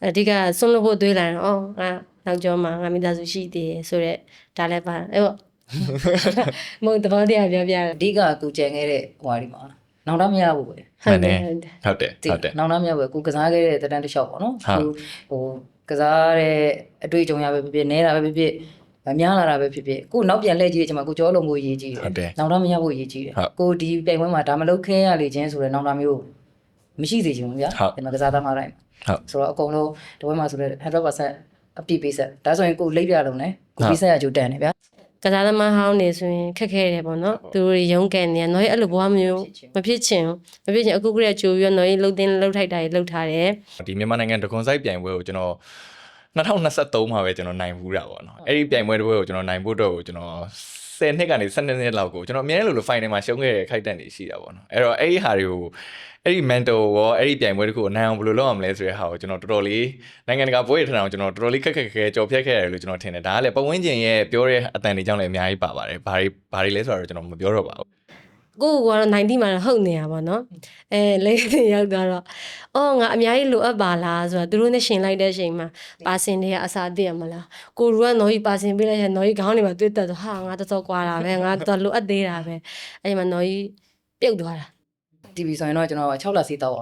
အဓိကဆုံးလို့ဖို့တွေးလာရင်နောက်ကျောမှာငါမိသားစုရှိသေးတယ်ဆိုတော့ဒါလည်းပါအဲ့ပေါ့မဟုတ်တော့တရားပြောပြတယ် အဓိကသူကြံခဲ့တဲ့ဟိုဟာဒီမှာနောက်တော့မရဘူးပဲ ဟုတ်တယ် နောက်တော့မရဘူးကိုကစားခဲ့တဲ့တန်းတစ်လျှောက်ပေါ့နော်ဟိုကစားတဲ့အတွေ့အကြုံရပဲဖြစ်ဖြစ်နဲတာပဲဖြစ်ဖြစ်များလာတာပဲဖြစ်ဖြစ်ကိုနောက်ပြန်လှည့်ကြည့်တဲ့အချိန်မှာကိုကြောလုံးကိုရေးကြည့်တယ်နောက်တော့မရဘူးရေးကြည့်တယ်ကိုဒီပြိုင်ပွဲမှာဒါမလုပ်ခဲရလေချင်းဆိုတော့နောက်တော့မျိုးမရှိသေးချင်ဘူးဗျာဒီမှာကစားသမားတိုင်းဆိုတော့အကုန်လုံးတပွဲမှာဆိုတော့ 100% အပြည့်ပေးဆက်ဒါဆိုရင်ကိုလိပ်ပြလုံးနဲ့ကိုပေးဆက်ရကြိုတန်တယ်ဗျာ ကစားသမားဟောင်းနေဆိုရင်ခက်ခဲတယ်ပေါ့နော်သူတို့ရုံးကန်နေနော်အဲ့လိုဘွားမျိုးမဖြစ်ချင်အခုကလေးကြိုပြီးတော့နော်လှုပ်ထိုက်တာလှုပ်ထားတယ် ဒီမြန်မာနိုင်ငံဒဂွန်ဆိုင်ပြိုင်ပွဲကိုကျွန်တော်2023မှာပဲကျွန်တော်နိုင်ဘူးတာပေါ့နော်အဲ့ဒီပြိုင်ပွဲတစ်ပွဲကိုကျွန်တော်နိုင်ဖို့အတွက်ကိုကျွန်တော်10နှစ်ကနေ12နှစ်လောက်ကိုကျွန်တော်အများကြီးလို့ final မှာရှုံးခဲ့တဲ့ခိုက်တန့်တွေရှိတာပေါ့နော်အဲ့တော့အဲ့ဒီဟာတွေကိုအဲ့ဒီ mental ရောအဲ့ဒီပြိုင်ပွဲတစ်ခုကိုနိုင်အောင်ဘယ်လိုလုပ်အောင်မလဲဆိုတဲ့ဟာကိုကျွန်တော်တော်တော်လေးနိုင်ငံတကာပွဲတွေထက်အောင်ကျွန်တော်တော်တော်လေးခက်ကြော်ဖြတ်ခဲ့ရတယ်လို့ကျွန်တော်ထင်တယ်ဒါကလည်းပတ်ဝန်းကျင်ရဲ့ပြောတဲ့အတန်တွေကြောင့်လည်းအများကြီးပါပါတယ်ဘာတွေလဲဆိုတော့ကျွန်တော်မပြောတော့ပါဘူး ကိုကတော့90မှာဟုတ်နေတာပေါ့နော်လိမ့်ရောက်သွားတော့ငါအများကြီးလိုအပ်ပါလားဆိုတော့သူတို့နဲ့ရှင်လိုက်တဲ့အချိန်မှာပါစင်တွေကအစာတည့်ရမလားကိုရူကနော်ကြီးပါစင်ပေးလိုက်ရင်နော်ကြီးခေါင်းတွေမှာတွေ့တက်ဆိုဟာငါတော်တော်ကွာတာပဲငါတော်လိုအပ်သေးတာပဲအဲ့ဒီမှာနော်ကြီးပြုတ်သွားတာ TV ဆိုရင်တော့ကျွန်တော်6လစီးတော့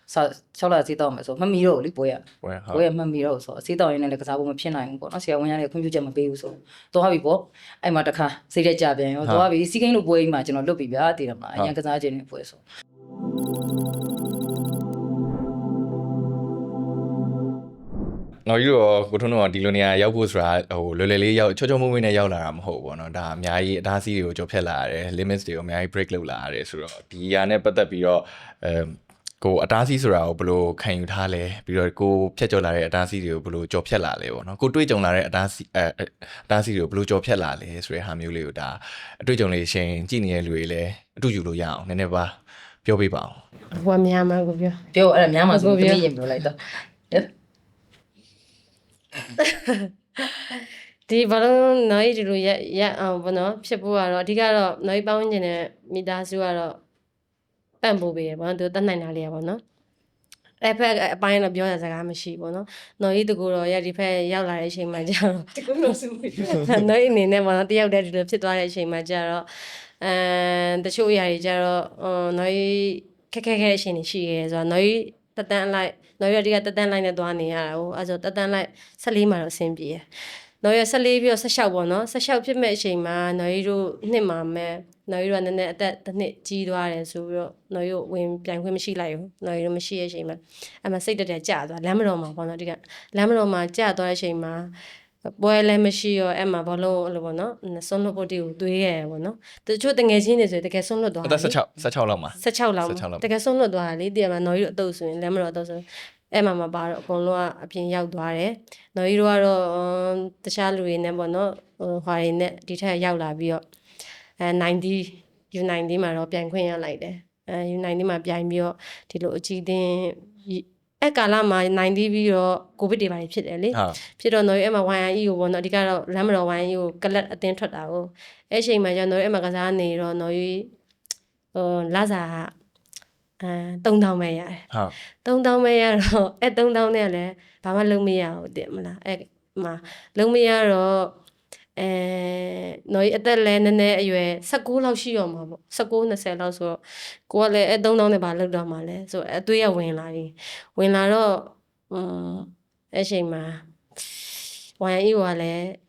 6လစီးတော့မယ်ဆိုမှတ်မိတော့လေပွဲရမှတ်မိတော့ဆိုအစီးတော့ရင်းနဲ့လည်းကစားဖို့မဖြစ်နိုင်ဘူးပေါ့နော်ဆရာဝန်ရလည်းခွင့်ပြုချက်မပေးဘူးဆိုတော့ပြီပေါ့အဲ့မှာတခါစိတ်ရက်ကြပြန်ရောတော့ပြီစီးကိန်းလိုပွဲကြီးမှာကျွန်တော်လွတ်ပြီဗျာတည်တယ်မလားအရင်ကစားခြင်းတွေပွဲဆိုနော်ကြီးတော့ကိုထွန်းတို့ကဒီလိုနေရာရောက်ဖို့ဆိုတာဟိုလွယ်လွယ်လေးရောက်ချောချောမွေ့မွေ့နဲ့ရောက်လာတာမဟုတ်ဘူးပေါ့နော်ဒါအများကြီးအသားစီးတွေကိုကျော်ဖြတ်လာရတယ် limits တွေကိုအများကြီး break လုပ်လာရတယ်ဆိုတော့ဒီຢာနဲ့ပတ်သက်ပြီးတော့ကိုအတားစီးဆိုတာကိုဘယ်လိုခံယူထားလဲပြီးတော့ကိုဖြတ်ကျော်လာတဲ့အတားစီးတွေကိုဘယ်လိုကျော်ဖြတ်လာလဲပေါ့နော်ကိုတွေးကြုံလာတဲ့အတားစီးတွေကိုဘယ်လိုကျော်ဖြတ်လာလဲဆိုတဲ့ဟာမျိုးလေးကိုဒါအတွေ့အကြုံလေးရှင်ကြည့်နေတဲ့လူတွေလည်းအတူယူလို့ရအောင်နည်းနည်းပါပြောပြပါအောင် ဘွားများမှာကိုပြော အဲ့ဒါများမှာဆိုတမိရင်ပြောလိုက်တော့ ဒီဘာလို့နော်ကြီးဒီလိုရအောင်ပေါ့နော်ဖြစ်ဖို့ကတော့အဓိကတော့နော်ကြီးပေါင်းကျင်တဲ့မိသားစုကတော့ပန့်ပိုးပေးရပေါ့နော်သူတတ်နိုင်တာလေးရပေါ့နော်အဲ့ဖက်အပိုင်းတော့ပြောရစကားမရှိပေါ့နော်နော်ကြီးတကူတော့ဒီဖက်ရောက်လာတဲ့အချိန်မှာကျတော့တကူလို့ဆိုပြီးနော်ကြီးအနေနဲ့ပေါ့နော်တယောက်တည်းဒီလိုဖြစ်သွားတဲ့အချိန်မှာကျတော့တချို့အရာတွေကျတော့နော်ကြီးခက်တဲ့အချိန်တွေရှိရဲဆိုတော့နော်ကြီးတက်တန်းလိုက်နော်ကြီးအဓိကတက်တန်းလိုက်နဲ့သွားနေရတာဟိုအဲ့ဆိုတက်တန်းလိုက်14မှာတော့အဆင်ပြေတယ်နော်ရ14ပြီးတော့16ပေါ့နော်16ဖြစ်မဲ့အချိန်မှာနော်ရီတို့နှစ်မှာမဲ့နော်ရီတို့ကနည်းနည်းအသက်တစ်နှစ်ကြီးသွားတယ်ဆိုပြီးတော့နော်ရီတို့ဝင်ပြိုင်ခွင့်မရှိလိုက်ဘူးနော်ရီတို့မရှိတဲ့အချိန်မှာအဲ့မှာစိတ်တက်ကြာသွားလမ်းမတော်မှာပေါ့နော်ဒီကလမ်းမတော်မှာကြာသွားတဲ့အချိန်မှာပွဲလည်းမရှိရောအဲ့မှာဘောလုံးအဲ့လိုပေါ့နော်ဆုံးလွတ်ဖို့တီကိုသွေးရဲပေါ့နော်တချို့တငယ်ချင်းတွေဆိုတကယ်ဆုံးလွတ်သွားတယ်16လောက်မှာ16လောက်တကယ်ဆုံးလွတ်သွားတယ်လေတကယ်မှာနော်ရီတို့အတုပ်ဆိုရင်လမ်းမတော်အတုပ်ဆိုအဲ့မှာမပါတော့အကုန်လုံးကအပြင်ရောက်သွားတယ်။နော်ကြီးတို့ကတော့တခြားလူတွေနဲ့ပေါ့နော်ဟွာတွေနဲ့ဒီထက်ရောက်လာပြီးတော့90 U90 မှာတော့ပြန်ခွင့်ရလိုက်တယ်။ U90 မှာပြန်ပြီးတော့ဒီလိုအကြီးအင်းအဲ့ကာလမှာ90ပြီးတော့ကိုဗစ်တွေပါဖြစ်တယ်လေ။ဖြစ်တော့နော်ကြီးအဲ့မှာ YIE ကိုပေါ့နော်အဓိကတော့လမ်းမတော် YIE ကိုကလတ်အတင်းထွက်တာကိုအဲ့ချိန်မှာကျနော်တို့အဲ့မှာကစားနေတော့နော်ကြီးလစာ3000ပဲရတယ်3000ပဲရတော့အဲ့3000နဲ့လည်းဘာမှလုံးမရဘူးတင်မလားအဲ့မှာလုံးမရတော့နော်ကြီးအသက်လည်းနည်းနည်းအရွယ်16လောက်ရှိရောမှာပေါ့19 20လောက်ဆိုတော့ကိုကလည်းအဲ့3000နဲ့ဘာလုပ်တော့မှာလဲဆိုအသွေးရဝင်လာပြီဝင်လာတော့အဲ့ချိန်မှာ YE ကလည်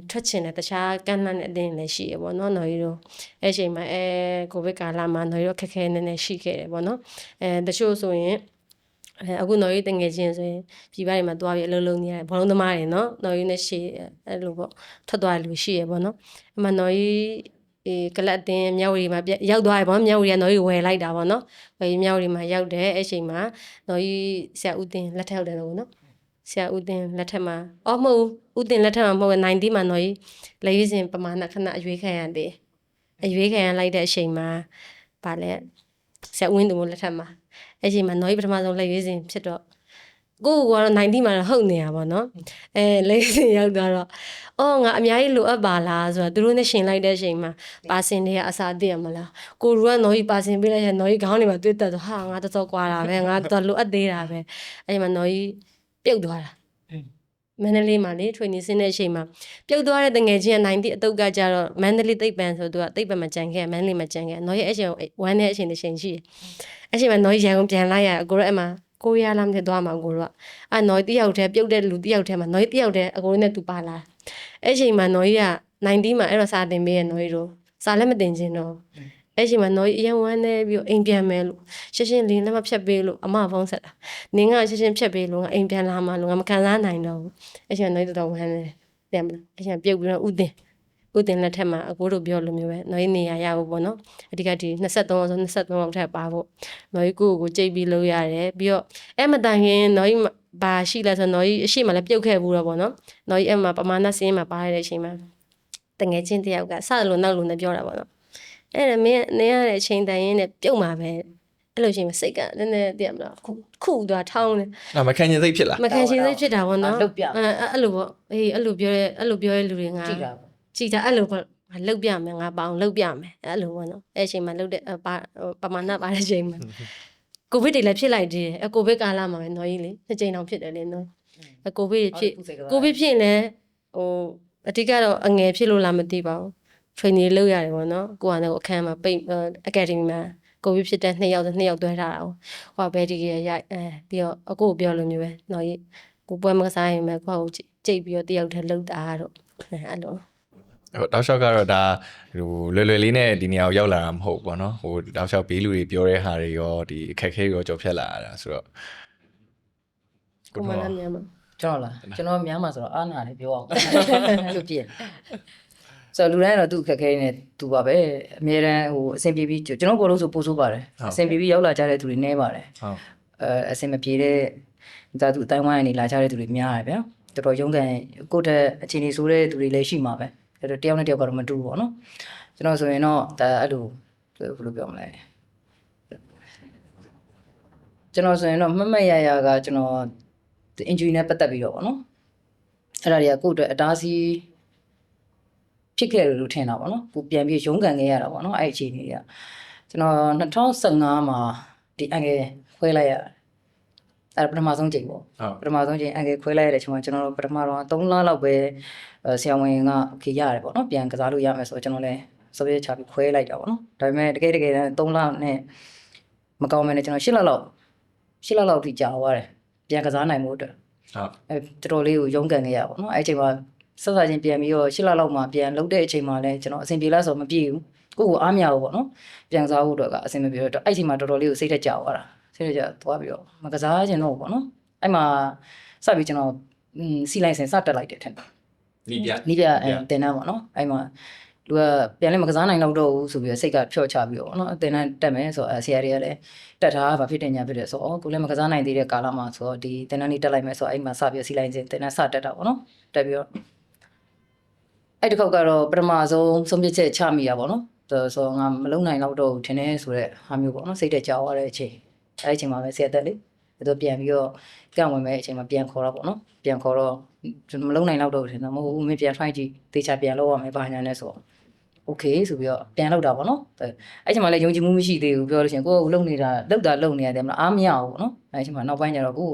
းထွက်ချင်တယ်တခြားကန့်လန့်တဲ့အတင်းလည်းရှိရပေါ့နော်နော်ကြီးတို့အဲ့ချိန်မှာကိုဗစ်ကာလမှာနော်ကြီးတို့ခက်ခဲနေနေရှိခဲ့တယ်ပေါ့နော်တချို့ဆိုရင်အခုနော်ကြီးတငယ်ချင်းဆိုရင်ပြည်ပတွေမှာတွားပြီးအလုပ်လုပ်နေရတယ်ဘောလုံးသမားတွေနော်နော်ကြီးနဲ့ရှေ့အဲ့လိုပေါ့ထွက်သွားတယ်လူရှိရပေါ့နော်အမှနော်ကြီးကလတ်တင်မြောက်ရီမှာရောက်သွားတယ်ပေါ့မြောက်ရီကနော်ကြီးဝယ်လိုက်တာပေါ့နော်ဝယ်မြောက်ရီမှာရောက်တယ်အဲ့ချိန်မှာနော်ကြီးဆရာဦးတင်လက်ထက်တယ်လို့နော်ဆရာဦးတင်လက်ထက်မှာမဟုတ်ဦးတင်လက်ထက်မှာမဟုတ်90မှာနော်ကြီးလက်ရွေးစင်ပမာဏခဏအရွေးခံရတယ်အရွေးခံရလိုက်တဲ့အချိန်မှာဗာလဲဆရာဝင်းသူလက်ထက်မှာအဲ့ချိန်မှာနော်ကြီးပထမဆုံးလက်ရွေးစင်ဖြစ်တော့ကိုကတော့90မှာတော့ဟုတ်နေတာပေါ့နော်လက်ရွေးစင်ရောက်သွားတော့ငါအများကြီးလိုအပ်ပါလားဆိုတော့သူတို့နဲ့ရှင်လိုက်တဲ့အချိန်မှာပါစင်တွေကအစာတည့်ရမလားကိုရူကနော်ကြီးပါစင်ပေးလိုက်ရင်နော်ကြီးခေါင်းတွေမှာတွေ့တက်ဆိုဟာငါတော်တော်ကွာတာပဲငါတော်လိုအပ်သေးတာပဲအဲ့ချိန်မှာနော်ကြီး ပြုတ်သွားတာမန္တလေးမှာလေထွေနေစင်းတဲ့အချိန်မှာပြုတ်သွားတဲ့တငယ်ချင်းက90အတုတ်ကကြတော့မန္တလေးသိပ္ပံဆိုသူကသိပ္ပံမှာကြံခဲ့မန္တလေးမှာကြံခဲ့နော်ရဲ့အချိန်ဝမ်းတဲ့အချိန်တစ်ချိန်ရှိတယ်အချိန်မှာနော်ရန်ကုန်ပြန်လိုက်ရအကိုရောအဲ့မှာကိုရလာမှသွားမှာအကိုရောအဲ့နော်တယောက်တည်းပြုတ်တဲ့လူတယောက်တည်းမှာနော်တယောက်တည်းအကိုနဲ့သူပါလာအဲ့ချိန်မှာနော်ကြီးက90မှာအဲ့တော့စာတင်ပေးရနော်ကြီးတို့စာလည်းမတင်ချင်းတော့အဲ့ချိန်မှာနော်ကြီးအရင်ဝမ်းနေပြီးအိမ်ပြန်မယ်လို့ရှင်းရှင်းလင်းလက်မဖြတ်ပေးလို့အမဖုန်းဆက်တာနင်းကရှင်းရှင်းဖြတ်ပေးလို့ငါအိမ်ပြန်လာမှလို့ငါမခံစားနိုင်တော့ဘူးအဲ့ချိန်နော်ကြီးတော်ဝမ်းနေတယ်မလားအဲ့ချိန်ပြုတ်ပြီးတော့ဥတင်လက်ထက်မှာအကိုတို့ပြောလိုမျိုးပဲနော်ကြီးနေရရဖို့ပေါ့နော်အဓိကဒီ23ဆို23လောက်ထပ်ပါဖို့နော်ကြီးကိုကြိတ်ပြီးလုပ်ရတယ်ပြီးတော့အဲ့မတိုင်ခင်နော်ကြီးဘာရှိလဲဆိုနော်ကြီးအရှိမလည်းပြုတ်ခဲ့ဘူးတော့ပေါ့နော်နော်ကြီးအဲ့မှာပမာဏစင်းမှာပါရတဲ့အချိန်မှာတငယ်ချင်းတယောက်ကစလို့နောက်လို့နဲ့ပြောတာပေါ့နော်အဲ့ဒါမင်းနေရတဲ့အချိန်တိုင်ရင်းနဲ့ပြုတ်မှာပဲအဲ့လိုချိန်မှာစိတ်ကနည်းနည်းတည်မလားခုသွားထောင်းတယ်မခံချင်စိတ်ဖြစ်လားမခံချင်စိတ်ဖြစ်တာပေါ့နော် လုတ်ပြအဲ့လိုပေါ့အေးအဲ့လိုပြောတဲ့လူတွေငါကြည်တာအဲ့လိုပေါ့လုတ်ပြမယ်ငါပေါအောင်လုတ်ပြမယ်အဲ့လိုပေါ့နော်အဲ့ချိန်မှာလုတ်တဲ့ပမာဏပါတဲ့ချိန်မှာကိုဗစ်တွေလည်းဖြစ်လိုက်သေးတယ်အကိုဗစ်ကာလမှာပဲနော်ကြီးလေနှစ်ချိန်တောင်ဖြစ်တယ်လေနော်အကိုဗစ်ဖြစ်ကိုဗစ်ဖြစ်ရင်လည်းဟိုအဓိကတော့အငယ်ဖြစ်လို့လားမသိပါဘူး training လုပ်ရတယ်ပေါ့နော်ကိုကလည်းအခန်းမှာပိတ် academy မှာကိုဗစ်ဖြစ်တဲ့2ယောက်တွဲထားတာဟိုဘယ်ဒီရရိုက်ပြီးတော့အကိုပြောလိုမျိုးပဲနော်ကြီးကိုပွဲမကစားရင်ပဲကိုကကြိတ်ပြီးတော့တယောက်တည်းလှုပ်တာတော့အဲ့လိုတောက်လျှောက်ကတော့ဒါဟိုလွယ်လွယ်လေးနဲ့ဒီနေရာကိုရောက်လာတာမဟုတ်ဘူးပေါ့နော်ဟိုတောက်လျှောက်ဘေးလူတွေပြောတဲ့ဟာတွေရောဒီအခက်အခဲရောကြော်ဖြတ်လာတာဆိုတော့ကိုမလာမြန်မှာကျွန်တော်များမှာဆိုတော့အားနာတယ်ပြောအောင်လို့ပြည့်ဆိုလူတိုင်းတော့သူ့အခက်ခဲနေသူပါပဲအများတန်းဟိုအဆင်ပြေပြီးကျွန်တော်ကိုလို့ဆိုပို့ဆိုးပါတယ်အဆင်ပြေပြီးရောက်လာကြတဲ့သူတွေနည်းပါတယ်ဟုတ်အဆင်မပြေတဲ့ဒါသူအတိုင်းဝိုင်းကနေလာကြတဲ့သူတွေများတယ်ဗျာတော်တော်ရုန်းကန်ကိုယ့်တဲ့အခြေအနေဆိုတဲ့သူတွေလည်းရှိမှာပဲအဲ့တော့တယောက်နဲ့တယောက်ကတော့မတူဘူးပေါ့နော်ကျွန်တော်ဆိုရင်တော့ဒါအဲ့လိုဘယ်လိုပြောမလဲကျွန်တော်ဆိုရင်တော့မမရရကကျွန်တော် injury နဲ့ပတ်သက်ပြီးတော့ပေါ့နော်အဲ့ဒါတွေကကိုယ့်အတွက်အတားဆီးဖြစ်ခဲ့လို့ထင်တာပေါ့နော်ကိုပြန်ပြီးရုန်းကန်ခဲ့ရတာပေါ့နော်အဲ့အခြေအနေတွေကကျွန်တော်2015မှာဒီအငယ်ခွဲလိုက်ရအဲ့ပထမဆုံးချိန်ပေါ့ပထမဆုံးချိန်အငယ်ခွဲလိုက်ရတဲ့အချိန်မှာကျွန်တော်တို့ပထမတော့3လလောက်ပဲဆရာဝန်ကခေရတယ်ပေါ့နော်ပြန်ကစားလို့ရမယ်ဆိုတော့ကျွန်တော်လည်းစပယ်ချပြီးခွဲလိုက်တာပေါ့နော်ဒါပေမဲ့တကယ်3လနဲ့မကောင်းမဲနဲ့ကျွန်တော်8လလောက်ထိကြာသွားတယ်ပြန်ကစားနိုင်မှုအတွက်တော်တော်လေးကိုရုန်းကန်ခဲ့ရပါတော့အဲ့အချိန်မှာဆက်စားချင်းပြန်ပြီးတော့8လလောက်မှပြန်လုပ်တဲ့အချိန်မှာလည်းကျွန်တော်အဆင်ပြေလားဆိုတော့မပြေဘူးကိုကိုအားမရဘူးပေါ့နော်ပြန်စားဖို့အတွက်ကအဆင်မပြေတော့အဲ့အချိန်မှာတော်တော်လေးကိုစိတ်ထက်ကြာသွားတာစိတ်ထက်ကြာသွားပြီးတော့မကစားခြင်းတော့ပေါ့နော်အဲ့မှာစပြီးကျွန်တော်စီလိုက်စင်စတက်လိုက်တယ်ထင်တယ်နီးပြတင်တန်းပေါ့နော်အဲ့မှာလူကပြန်လည်းမကစားနိုင်တော့ဘူးဆိုပြီးတော့စိတ်ကဖြော့ချပြီးတော့နော်တင်တန်းတက်မယ်ဆိုတော့ဆရာတွေကလည်းတက်ထားဘာဖြစ်တယ်ညာဖြစ်တယ်ဆိုတော့ကိုလည်းမကစားနိုင်သေးတဲ့ကာလမှာဆိုတော့ဒီတင်တန်းလေးတက်လိုက်မယ်ဆိုတော့အဲ့မှာစပြီးစီလိုက်စင်တင်တန်းစတက်တာပေါ့နော်တက်ပြီးတော့အဲ့ဒီခေါက်ကတော့ပထမဆုံးဖြတ်ချက်ချမိရပါတော့ဆိုတော့ငါမလုံနိုင်တော့တော့ထင်နေဆိုတဲ့ဟာမျိုးပေါ့နော်စိတ်တက်ကြောက်ရတဲ့အချိန်အဲ့ဒီအချိန်မှာပဲဆရာတက်လေသူပြန်ပြီးတော့ကြောက်ဝင်မဲ့အချိန်မှာပြန်ခေါ်တော့ပေါ့နော်ပြန်ခေါ်တော့မလုံနိုင်တော့ထင်တာမဟုတ်ဘူးမင်းပြန် try ကြည့်တေချာပြန်လုပ်ရမယ်ဘာညာလဲဆိုတော့ okay ဆိုပြီးတော့ပြန်လောက်တာပေါ့နော်အဲ့ချိန်မှာလည်းယုံကြည်မှုမရှိသေးဘူးပြောလို့ရှိရင်ကိုယ်ကလုံနေတာလုံနေရတယ်မလားအားမရဘူးပေါ့နော်အဲ့ချိန်မှာနောက်ပိုင်းကျတော့ကို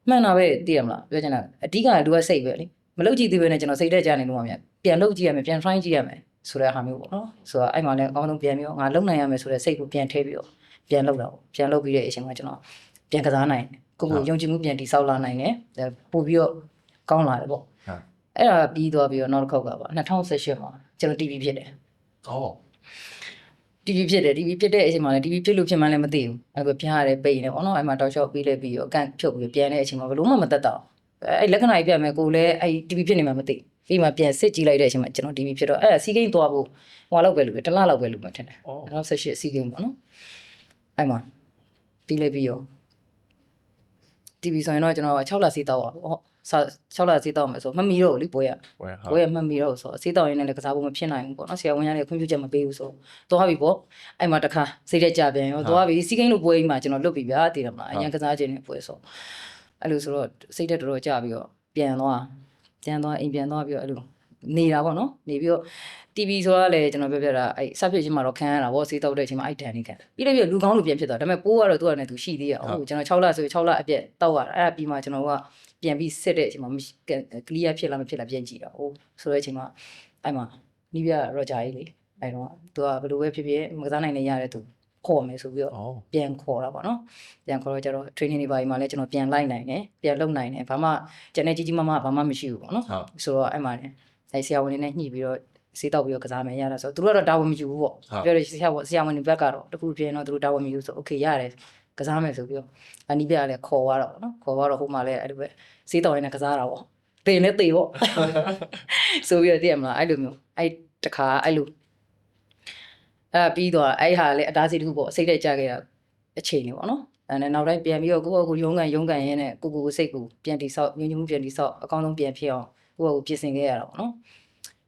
မှန်တာပဲသိရမလားပြောချင်တာအဓိကလူကစိတ်ပဲလေမလုံကြည့်သေးပဲနဲ့ကျွန်တော်စိတ်တက်ကြနေလို့မှပြန်လုံကြည့်ရမယ်ပြန် try ကြည့်ရမယ်ဆိုတဲ့ဟာမျိုးပေါ့နော်ဆိုတော့အဲ့မှာလည်းအကောင်းဆုံးပြန်ပြီးတော့ငါလုံနိုင်ရမယ်ဆိုတဲ့စိတ်ကိုပြန်ထည့်ပြီးတော့ပြန်လုံတာပေါ့ပြန်လုံပြီးတဲ့အချိန်မှာကျွန်တော်ပြန်ကစားနိုင်ကိုယ်ယုံကြည်မှုပြန်တည်ဆောက်လာနိုင်တယ်ပို့ပြီးတော့ကောင်းလာတယ်ပေါ့အဲ့ဒါပြီးသွားပြီးတော့နောက်တစ်ခေါက်ကပါ2018မှာကျွန်တော် TV ဖြစ်တယ်TV ဖြစ်တယ် TV ဖြစ်တဲ့အချိန်မှာလည်း TV ဖြစ်လို့ဖြစ်မှန်းလည်းမသိဘူးအဲ့ဒါပြားရတယ်ပိတ်နေပေါ့နော်အဲ့မှာတောက်လျှောက်ပြီးလဲပြီးရောအကန့်ဖြုတ်ပြီးပြန်တဲ့အချိန်မှာဘယ်လို့မှမသက်တော့အဲ့လက္ခဏာကြီးပြမယ်ကိုလည်းအဲ့ TV ဖြစ်နေမှမသိပြီးမှပြန်စစ်ကြည့်လိုက်တဲ့အချိန်မှာကျွန်တော် TV ဖြစ်တော့အဲ့စီးကိန်းသွားဖို့ဟိုလောက်ပဲလို့တစ်လလောက်ပဲလို့မှထင်တယ်2018စီးကိန်းပေါ့နော်အဲ့မှာပြီးလဲပြီးရော TV ဆိုရင်တော့ကျွန်တော်6လစီးတော့ပါဟုတ်6လစီးတော့မယ်ဆိုမှတ်မိတော့လေဘွဲရမှတ်မိတော့ဆိုစီးတော့ရင်းနဲ့လည်းကစားဖို့မဖြစ်နိုင်ဘူးပေါ့နော်ဆရာဝန်ကလည်းခွင့်ပြုချက်မပေးဘူးဆိုသွားပြီပေါ့အဲ့မှာတခါစိတ်တက်ကြပြန်ရောသွားပြီစီးကိန်းလို့ပွဲကြီးမှာကျွန်တော်လွတ်ပြီဗျာတည်တယ်မလားအရင်ကစားခြင်းနဲ့ပွဲဆိုအဲ့လိုဆိုတော့စိတ်တက်တော်တော်ကြပြီးတော့ပြန်သွားအိမ်ပြန်သွားပြီးတော့အဲ့လို နေတာပေါ့နော်နေပြီးတော့ TV ဆိုတာလည်းကျွန်တော်ပြောပြတာအဲ့စဖြစ်ချင်းမှာတော့ခံရတာဗောစေးတောက်တဲ့အချိန်မှာအဲ့တန်နေခံပြီးလည်းလူကောင်းလူပြန်ဖြစ်သွားဒါပေမဲ့ပိုးကတော့သူကလည်းသူရှိသေးရအောင်ကျွန်တော်6လဆို6လအပြည့်တောက်ရတာအဲ့ဒါပြီးမှကျွန်တော်ကပြန်ပြီးစစ်တဲ့အချိန်မှာ clear ဖြစ်လားမဖြစ်လားပြန်ကြည့်တာဟုတ်ဆိုတဲ့အချိန်မှာအဲ့မှာနီးပြရောဂျာကြီးလေအဲ့တော့သူကဘယ်လိုပဲဖြစ်ဖြစ်မကစားနိုင်နေရတဲ့သူခေါ်မယ်ဆိုပြီးတော့ပြန်ခေါ်တာပေါ့နော်ပြန်ခေါ်တော့ကျတော့ training တွေပါဒီမှာလည်းကျွန်တော်ပြန်လိုက်နိုင်တယ်ပြန်လုပ်နိုင်တယ်ဘာမှကျန်တဲ့ကြီးကြီးမားမားဘာမှမရှိဘူးပေါ့နော်ဆိုတော့အဲ့မှာလည်းအဲ့ဆရာဝန်တွေနဲ့ညှိပြီးတော့စေးတောက်ပြီးတော့ကစားမယ်ရတာဆိုတော့သူတို့ကတော့တာဝန်မယူဘူးပေါ့ပြောတယ်ဆရာဝန်တွေဘက်ကတော့တခုပြင်တော့သူတို့တာဝန်မယူဆို okay ရတယ်ကစားမယ်ဆိုပြီးတော့အနီးပြကလည်းခေါ်သွားတော့နော်ခေါ်သွားတော့ဟိုမှာလည်းအဲ့လိုပဲစေးတောက်ရင်းနဲ့ကစားတာပေါ့တေနဲ့တေပေါ့ဆိုပြီးတော့တည်ရမလားအဲ့လိုမျိုးအဲ့တခါအဲ့လိုပြီးတော့အဲ့ဟာလည်းအတားစီတစ်ခုပေါ့စိတ်တက်ကြခဲ့တာအချိန်လေးပေါ့နော်အဲ့နဲ့နောက်တိုင်းပြန်ပြီးတော့ကိုယ့်ကိုရုန်းကန်ရင်းနဲ့ကိုစိတ်ကိုပြန်တိဆောက်ညှဉ်းညူးပြန်တိဆောက်အကောင်းဆုံးပြန်ဖြစ်အောင်ကိုယ့်ကိုပြင်ဆင်ခဲ့ရတာပေါ့နော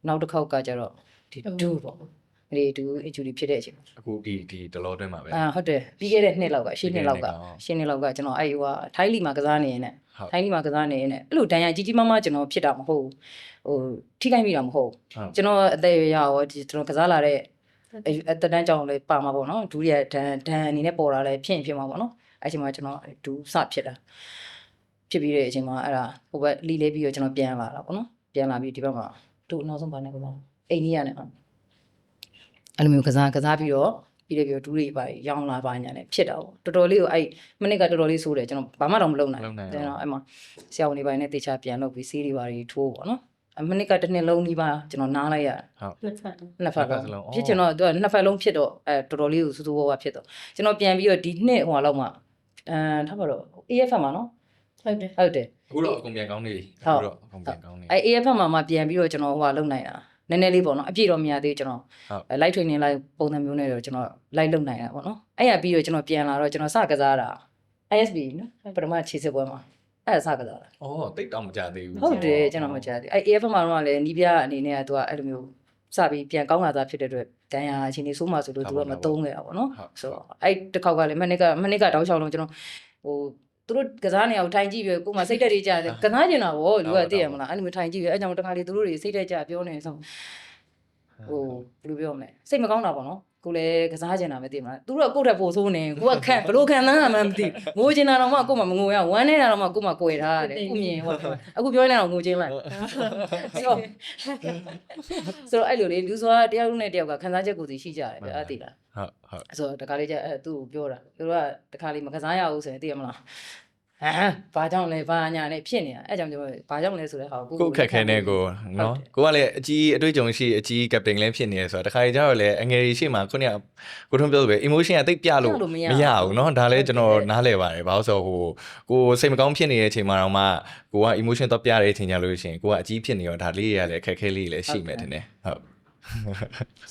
်နောက်တစ်ခေါက်ကကျတော့ဒီဒူပေါ့ဒီဒူအကျူဖြစ်တဲ့အချိန် အခုဒီဒလောတွင်းမှာပဲ ဟုတ်တယ်ပြီးခဲ့တဲ့နှစ်လောက်ကရှင်းနှစ်လောက်ကကျွန်တော်အဲ့ဟိုထိုင်းလီမှာကစားနေရင်နဲ့ထိုင်းလီမှာကစားနေရင်နဲ့အဲ့လိုတန်ရကြီးကြီးမားမားကျွန်တော်ဖြစ်တာမဟုတ်ဘူးဟိုထိခိုက်မိတာမဟုတ်ကျွန်တော်အသက်ရရောကျွန်တော်ကစားလာတဲ့အတန်းကြောင်လေးပါမှာပေါ့နော်ဒူးရဒန်အနေနဲ့ပေါ်လာလဲဖြစ်မှာပေါ့နော်အဲ့ချိန်မှာကျွန်တော်ဒူးစဖြစ်တာဖြစ်ပြီးတဲ့အချိန်မှာအဲ့ဒါဟိုဘက်လီလေးပြီးတော့ကျွန်တော်ပြန်လာတာပေါ့နော်ပြန်လာပြီးဒီဘက်မှာဒူးနောက်ဆုံးပါနေကောအိန္ဒိယနဲ့အဲ့လိုမျိုးကစားပြီးတော့ပြီးတော့ဒူးတွေပါရောင်းလာပါညာနဲ့ဖြစ်တာပေါ့တော်တော်လေးကိုအဲ့မိနစ်ကတော်တော်လေးဆိုးတယ်ကျွန်တော်ဘာမှတော့မလုပ်နိုင်ကျွန်တော်အဲ့မှာဆရာဝန်တွေပိုင်းနဲ့တေချာပြန်လုပ်ပြီးစီးတွေပါထိုးပေါ့နော်မိနစ်ကတစ်နှစ်လုံးဒီပါကျွန်တော်နားလိုက်ရနှစ်ဖက်လုံးဖြစ်ကျွန်တော်သူကနှစ်ဖက်လုံးဖြစ်တော့တော်တော်လေးကိုစူးစူးဝါးဝါဖြစ်တော့ကျွန်တော်ပြန်ပြီးတော့ဒီနှစ်ဟိုလောက်မှထားပါတော့ AFM မှာနော်ဟုတ်တယ်အခုတော့အကုန်ပြန်ကောင်းနေပြီအခုတော့အကုန်ပြန်ကောင်းနေ AFM မှာပြန်ပြီးတော့ကျွန်တော်ဟိုလုံနိုင်တာနည်းနည်းလေးပေါ့နော်အပြည့်တော့မရသေးကျွန်တော် live training လိုက်ပုံစံမျိုးနဲ့တော့ကျွန်တော် live လုပ်နိုင်တာပေါ့နော်အဲ့ရပြီးတော့ကျွန်တော်ပြန်လာတော့ကျွန်တော်စကစားတာ ISB နော်ပထမခြေစစ်ပွဲမှာအဲ့ဒါစကစားတာတိတ်တောင်မကြသေးဘူးဟုတ်တယ်ကျွန်တော်မကြသေးအဲ့ AFM မှာတော့လည်းနီးပြအနေနဲ့ကသူကအဲ့လိုမျိုးစပြီးပြန်ကောင်းလာတာဖြစ်တဲ့အတွက်တန်ရာအချိန်လေးစိုးမှဆိုလို့သူကမသုံးခဲ့တာပေါ့နော်ဆိုတော့အဲ့တစ်ခေါက်ကလည်းမနစ်ကတောက်လျှောက်လုံးကျွန်တော်ဟိုသူတို့ကစားနေအောင်ထိုင်ကြည့်ပြီးကိုမှစိတ်တက်တွေကြတယ်ကစားကျင်တာဗောလူကသိရမလားအဲ့လိုမျိုးထိုင်ကြည့်ပြီးအဲ့ကြောင့်တခါလေသူတို့တွေစိတ်တက်ကြပြောနေဆိုဟိုဘယ်လိုပြောမလဲစိတ်မကောင်းတာပေါ့နော်ကိုလည်းကစားကျင်တာပဲသိမလားသူတို့ကကိုယ့်ထက်ပိုဆိုးနေကိုကခံဘလို့ခံသားမှမသိငိုကျင်တာတော့မှကိုမှမငိုရဝမ်းနေတာတော့မှကိုမှကိုရထားတယ်ခုမြင်ဟောအခုပြောနေတော့ငိုကျင်လိုက်ဆိုတော့အဲ့လိုလေလူဆိုတာတယောက်နဲ့တယောက်ကခံစားချက်ကိုစီရှိကြတယ်ဗျအဲ့သိလားဟုတ်ဆိုတော့တခါလေးကျအဲ့သူ့ကိုပြောတာသူတို့ကတခါလေးမကစားရဘူးဆိုရင်သိရမလားဘာကြောင့်လဲဘာညာနဲ့ဖြစ်နေတာအဲ့ကြောင့်ကျွန်တော်ဘာကြောင့်လဲဆိုတဲ့ဟာကိုခက်ခဲနေကိုနော်ကိုကလည်းအကြီးအတွေ့အကြုံရှိအကြီး captain လည်းဖြစ်နေရဆိုတော့တခါကြီးကျတော့လည်းအငယ်ကြီးရှိမှခုနကကိုထွန်းပြောဆိုပဲ emotion ကတိတ်ပြလို့မရဘူးเนาะဒါလည်းကျွန်တော်နားလည်ပါတယ်ဘာလို့ဆိုဟိုကိုစိတ်မကောင်းဖြစ်နေတဲ့အချိန်မှာတော့မှကိုက emotion တော့ပြတဲ့အချိန်ကြလို့ရှိရင်ကိုကအကြီးဖြစ်နေရောဒါလေးရလည်းအခက်ခဲလေးလည်းရှိမယ်ထင်တယ်ဟုတ်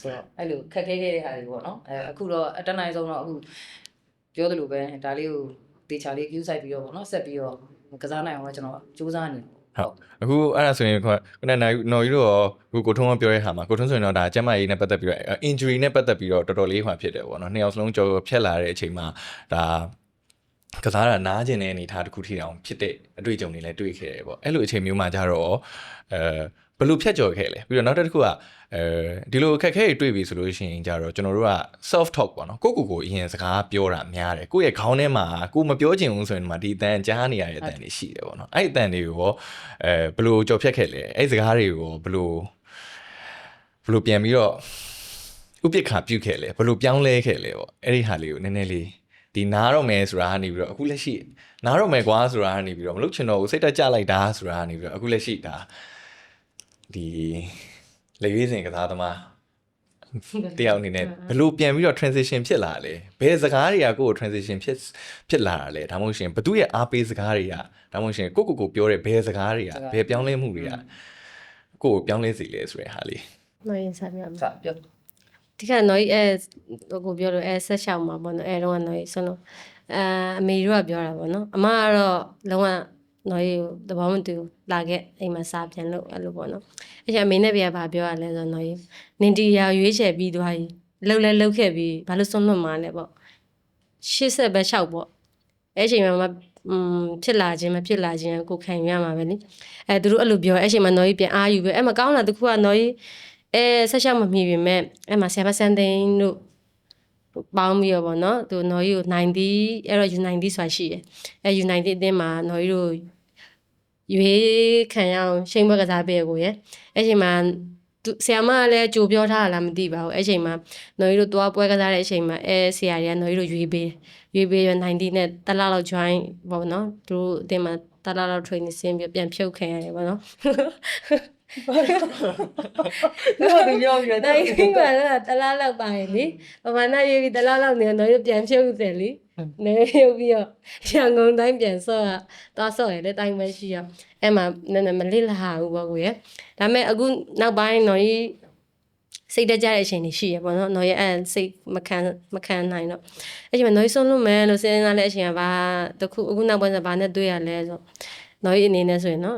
ဆိုတော့အဲ့လိုခက်ခဲခဲ့တဲ့ဟာတွေပေါ့နော်အခုတော့အတန်းနိုင်ဆုံးတော့အခုပြောသလိုပဲဒါလေးကိုတေချာလေး view site ပြီးတော့ပေါ့နော်ဆက်ပြီးတော့ကစားနိုင်အောင်တော့ကျွန်တော်စူးစမ်းနေဟုတ်အခုအဲ့ဒါဆိုရင်ခုနကနော်ကြီးတို့ရောကိုထွန်းကပြောတဲ့ဟာမှာကိုထွန်းဆိုရင်တော့ဒါကျမကြီးနဲ့ပတ်သက်ပြီးတော့ injury နဲ့ပတ်သက်ပြီးတော့တော်တော်လေးဟွာဖြစ်တယ်ပေါ့နော်နှစ်ယောက်စလုံးကြော်ဖြတ်လာတဲ့အချိန်မှာဒါကစားတာနားကျင်တဲ့အနေထားတစ်ခုထိအောင်ဖြစ်တဲ့အတွေ့အကြုံတွေလည်းတွေ့ခဲ့တယ်ပေါ့အဲ့လိုအချိန်မျိုးမှာကြတော့ဘယ်လိုဖြတ်ကျော်ခဲ့လဲပြီးတော့နောက်တစ်ခုကဒီလိုအခက်အခဲတွေတွေ့ပြီဆိုလို့ရှိရင်ကြတော့ကျွန်တော်တို့က self talk ပေါ့နော်ကိုအရင်စကားပြောတာများတယ်ကိုယ့်ရဲ့ခေါင်းထဲမှာကိုမပြောချင်ဘူးဆိုရင်ဒီအတန်ကြားနေရတဲ့အတန်တွေရှိတယ်ပေါ့နော်အဲ့အတန်တွေကိုရောဘယ်လိုကြော်ဖြတ်ခဲ့လဲအဲ့စကားတွေကိုဘယ်လိုပြန်ပြီးတော့ဥပိ္ပခာပြုခဲ့လဲဘယ်လိုပြောင်းလဲခဲ့လဲပေါ့အဲ့ဒီဟာလေးကိုနည်းနည်းလေးဒီနားတော့မယ်ဆိုတာကနေပြီးတော့အခုလက်ရှိနားတော့မယ်ကွာဆိုတာကနေပြီးတော့မလုပ်ချင်တော့ဘူးစိတ်တက်ကြလိုက်တာဆိုတာကနေပြီးတော့အခုလက်ရှိဒါဒီလေရွေးစင်ကစားသမားတယောက်အနေနဲ့ဘယ်လိုပြန်ပြီးတော့ transition ဖြစ်လာလဲဘယ်စကားတွေကကိုယ့်ကို transition ဖြစ်လာတာလဲဒါမှမဟုတ်ရှင်ဘသူရဲ့အားပေးစကားတွေကဒါမှမဟုတ်ရှင်ကိုပြောတဲ့ဘယ်စကားတွေကဘယ်ပြောင်းလဲမှုတွေကကိုပြောင်းလဲစေလဲဆိုတဲ့ဟာလေးနော်ရင်စားပြမှာပြောဒီကနော်ကိုပြောလို့ဆက်ရှောက်မှာပေါ့နော်တော့နော်ဆိုတော့အမေတို့ကပြောတာပေါ့နော်အမကတော့လုံးဝနော်ရေတဘောမတူလာခဲ့အိမ်မှာစားပြန်လို့အဲ့လိုပေါ့နော်အဲ့ကျအမေနဲ့ပြဘာပြောရလဲဆိုတော့နော်ရေနင်တီရာရွေးချယ်ပြီးသွားပြီလှုပ်လဲလှုပ်ခဲ့ပြီးဘာလို့စွန့်လွတ်မှာလဲပေါ့ရှေ့ဆက်ပဲလျှောက်ပေါ့အဲ့ချိန်မှာ ဖြစ်လာခြင်းမဖြစ်လာခြင်းကိုခံယူရမှာပဲလေသူတို့အဲ့လိုပြောအဲ့ချိန်မှာနော်ကြီးပြန်အားယူပဲအဲ့မှာကောင်းတာတခုကနော်ကြီးဆက်ရှောက်မမီပြီမဲ့အဲ့မှာဆရာမစန်းသိန်းတို့ပေါင်းပြီးတော့ဗောနော်သူနော်ကြီးကို90အဲ့တော့ U90 ဆိုတာရှိတယ်အဲ့ U90 အတင်းမှာနော်ကြီးတို့ရွေးခံရအောင်ရှိန်ဘွက်ကစားပေးရကိုရဲ့အဲ့ချိန်မှာဆရာမကလည်းကြိုပြောထားတာလားမသိပါဘူးအဲ့ချိန်မှာနော်ကြီးတို့သွားပွဲကစားတဲ့အချိန်မှာဆရာကြီးကနော်ကြီးတို့ရွေးပေးရ90နဲ့တလားလောက် join ပေါ့နော်သူတို့အတင်းမှာတလားလောက် training ဆင်းပြီးပြန်ဖြုတ်ခံရတယ်ပေါ့နော်တော့ဒီပြောပြီးတော့ နိုင်ခင်းကတလားလောက်ပါရင်လေပမာဏရွေးပြီးတလားလောက်နေတော့တို့ပြန်ဖြုတ်တယ်လေနေဖြုတ်ပြီးတော့ရန်ကုန်တိုင်းပြန်ဆော့သွားဆော့ရတဲ့တိုင်းပဲရှိရအဲ့မှာနည်းနည်းမလစ်လာဘူးပေါ့ကိုရဒါပေမဲ့အခုနောက်ပိုင်းတော့စိတ်တကြတဲ့အချိန်တွေရှိရပေါ့နော်နော်ရဲ့အဲ့စိတ်မခံနိုင်တော့အဲ့ချိန်မှာနော်ဆုံးလို့မယ်လို့စဉ်းစားတဲ့အချိန်ကဘာတခုအခုနောက်ပိုင်းကဘာနဲ့တွေ့ရလဲဆိုနော်အနေနဲ့ဆိုရင်နော်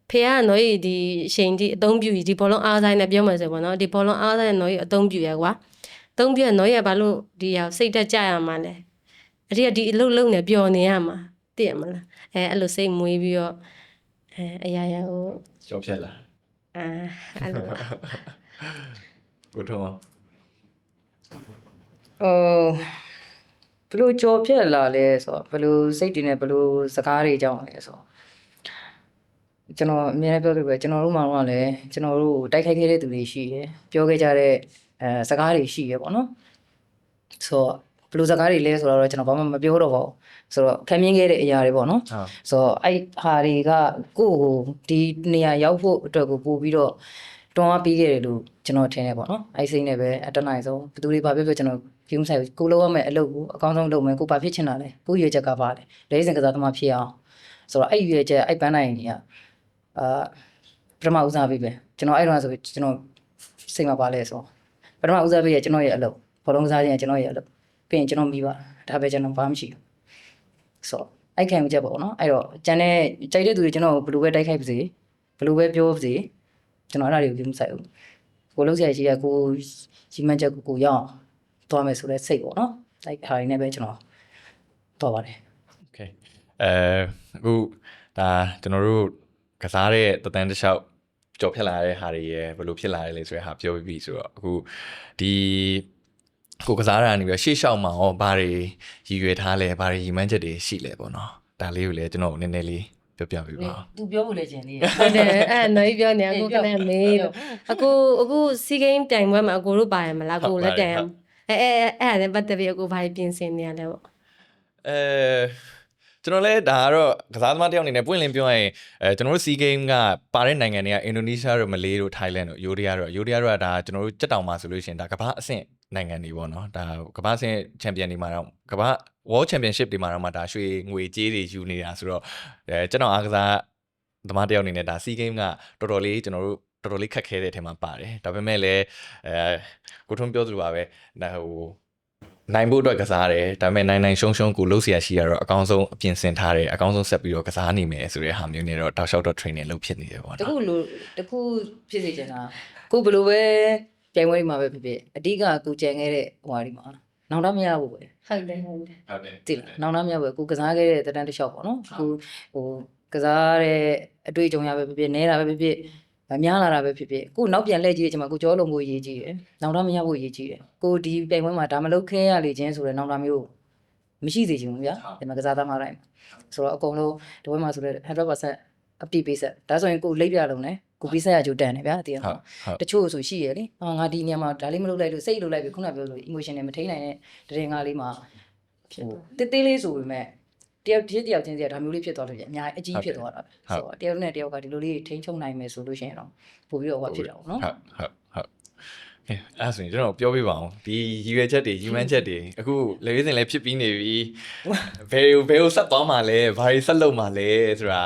ဖေကနော်ကြီးဒီအချိန်ကြီးအသုံးပြုကြီးဒီဘောလုံးအားဆိုင်နဲ့ပြောမှဆိုပေါ့နော်ဒီဘောလုံးအားဆိုင်နဲ့နော်ကြီးအသုံးပြုရကွာအသုံးပြုရနော်ကြီးကဘာလို့ဒီဟာစိတ်တက်ကြရမှာလဲအတိကဒီအလုပ်လုပ်နေပျော်နေရမှာသိရမလားအဲ့လိုစိတ်မွေးပြီးတော့အရာရာဟို ကြောက်ဖြတ်လာ အဲ့လို ကိုထုံး ဘယ်လိုကြော်ဖြတ်လာလဲဆိုတော့ဘယ်လိုစိတ်တွေနဲ့ဘယ်လိုစကားတွေကြောင်းလဲဆိုတော့ကျွန်တော်အများကြီးပြောလို့ပဲကျွန်တော်တို့မှတော့လည်းကျွန်တော်တို့တိုက်ခိုက်ခဲ့တဲ့သူတွေရှိတယ်ပြောခဲ့ကြတဲ့စကားတွေရှိရပေါ့နော်ဆိုတော့ဘယ်လိုစကားတွေလဲဆိုတော့ကျွန်တော်ဘာမှမပြောတော့ပါဘူးဆိုတော့ခံမြင်ခဲ့တဲ့အရာတွေပေါ့နော်ဆိုတော့အဲ့ဟာတွေကကိုယ့်ကိုဒီနေရာရောက်ဖို့အတွက်ကိုပို့ပြီးတော့တွန်းအားပေးခဲ့တယ်လို့ကျွန်တော်ထင်တယ်ပေါ့နော်အဲ့စိတ်နဲ့ပဲအတနိုင်ဆုံးဘယ်သူတွေဘာပြောပြောကျွန်တော်ပြုံးဆိုင်ကိုလုံးရမယ့်အလုပ်ကိုအကောင်းဆုံးလုပ်မယ်ကိုဘာဖြစ်ချင်တာလဲကိုရွေးချက်ကပါလဲလဲစင်ကစားသမားဖြစ်အောင်ဆိုတော့အဲ့ရွေးချက်အဲ့ပန်းနိုင်ကြီးကပထမဦးစားပေးပဲကျွန်တော်အဲ့တော့ဆိုကျွန်တော်စိတ်မှာပါလဲဆိုပထမဦးစားပေးရကျွန်တော်ရဲ့အလုပ်ဘောလုံးကစားခြင်းကျွန်တော်ရဲ့အလုပ်ပြီးရင်ကျွန်တော်မိပါဒါပဲကျွန်တော်ဘာမှမရှိဘူးဆိုအဲ့ခံယူချက်ပေါ့နော်အဲ့တော့ကျန်တဲ့ကြိုက်တဲ့သူတွေကျွန်တော်ဘယ်လိုပဲတိုက်ခိုက်ပါစေဘယ်လိုပဲပြောပါစေကျွန်တော်အဲ့ဒါတွေကိုမဆိုင်ဘူးကိုလုံးဆရာကြီးကကိုကြီးမှန်းချက်ကိုရအောင်သွားမယ်ဆိုတဲ့စိတ်ပေါ့နော်အဲ့ဟာတွေနဲ့ပဲကျွန်တော်သွားပါတယ် โอเคအခုဒါကျွန်တော်တို့ကစားတဲ့တသန်းတစ်လျှောက်ကြော်ဖြတ်လာတဲ့ဟာတွေရယ်ဘယ်လိုဖြစ်လာတယ်လဲဆိုတဲ့ဟာပြောပြီးပြီဆိုတော့အခုဒီကိုကစားရတာနေပြီးရှေ့လျှောက်မှာရောဘာတွေရည်ရွယ်ထားလဲဘာတွေရည်မှန်းချက်တွေရှိလဲပေါ့နော်ဒါလေးကိုလည်းကျွန်တော်နည်းနည်းလေးပြောပြပေးပါဦး သူပြောဖို့လည်းကျင်သေးတယ် ဟုတ်တယ်အဲ့နော်ကြီးပြောနေအခုခဏမေးလို့အခုစီဂိမ်းတိုင်ပွဲမှာအကိုတို့ပါရမလားကိုလည်းတိုင်အဲ့ဒါပတ်သက်ပြီးအကိုဘာပြင်ဆင်နေရလဲပေါ့ကျွန်တော်လည်းဒါကတော့ကစားသမားတယောက်အနေနဲ့ပွင့်လင်းပြောရရင်ကျွန်တော်တို့ SEA Game ကပါတဲ့နိုင်ငံတွေကအင်ဒိုနီးရှားတို့မလေးတို့ထိုင်းလန်တို့ယိုဒီယာတို့ကဒါကျွန်တော်တို့ကြက်တောင်မှာဆိုလို့ရှိရင်ဒါကမ္ဘာအဆင့်နိုင်ငံတွေပေါ့နော်ဒါကမ္ဘာအဆင့်ချန်ပီယံတွေမှာတော့ကမ္ဘာ World Championship တွေမှာတော့မှဒါရွှေငွေကြေးတွေယူနေတာဆိုတော့ကြက်တောင်အားကစားသမားတယောက်အနေနဲ့ဒါ SEA Game ကတော်တော်လေးကျွန်တော်တို့တော်တော်လေးခက်ခဲတဲ့အထက်မှာပါတယ်ဒါပေမဲ့လည်းကိုထွန်းပြောသလိုပါပဲဒါဟိုနိုင်ဖို့အတွက်ကစားတယ်ဒါပေမဲ့နိုင်ရှုံးကိုလှုပ်เสียရှိရတော့အကောင်းဆုံးအပြင်ဆင်ထားတယ်အကောင်းဆုံးဆက်ပြီးတော့ကစားနိုင်မယ်ဆိုတဲ့ဟာမျိုးနဲ့တော့တောက်လျှောက်တော့ training လုပ်ဖြစ်နေတယ်ပေါ့နော်တခုဖြစ်စေချင်တာကိုဘယ်လိုပဲပြိုင်ပွဲတွေမှာပဲဖြစ်ဖြစ်အဓိကကိုကြံခဲ့တဲ့ဟိုဟာဒီမှာနောင်တမရဘူးပဲဟုတ်တယ်တိလားနောင်တမရဘူးကိုကစားခဲ့တဲ့တန်းတစ်လျှောက်ပေါ့နော်ကိုဟိုကစားတဲ့အတွေ့အကြုံရပဲဖြစ်ဖြစ်နေတာပဲဖြစ်ဖြစ်များလာတာပဲဖြစ်ဖြစ်ကိုနောက်ပြန်လှည့်ကြည့်တဲ့အချိန်မှာကိုကြောလုံးဖို့ရေးကြည့်တယ်နောင်တမရဖို့ရေးကြည့်တယ်ကိုဒီပြိုင်ပွဲမှာဒါမလုပ်ခင်းရလေချင်းဆိုတဲ့နောင်တမျိုးမရှိစေချင်ဘူးဗျာဒီမှာကစားသမားတိုင်းဆိုတော့အကုန်လုံးဒီဘက်မှာဆိုတဲ့ 100% update base ဒါဆိုရင်ကိုလိပ်ပြလုံးနဲ့ကိုပြီးဆက်ရကြိုတန်တယ်ဗျာတည်ရအောင်တချို့ဆိုရှိရလေငါဒီနေရာမှာဒါလေးမလုပ်လိုက်လို့စိတ်လုပ်လိုက်ပြီခုနပြောလို့ emotion နဲ့မထိန်နိုင်တဲ့တရင်ကားလေးမှာတေးသေးလေးဆိုပေမဲ့တယောက်ချင်းစီကဒါမျိုးလေးဖြစ်သွားလို့အများကြီးအကြီးဖြစ်သွားတာပဲဆိုတော့တယောက်နဲ့တယောက်ကဒီလိုလေးထိန်းချုပ်နိုင်မယ်ဆိုလို့ရှိရင်တော့ပို့ပြီးတော့ဟောဖြစ်တာပေါ့နော်ဟုတ်အဲ့ဆိုရင်ကျွန်တော်ပြောပြပါအောင်ဒီရည်ရွယ်ချက်တွေရည်မှန်းချက်တွေအခုလေဝိစင်လည်းဖြစ်ပြီးနေပြီဘယ်ကိုဆက်သွားမှာလဲဘာတွေဆက်လုပ်မှာလဲဆိုတာ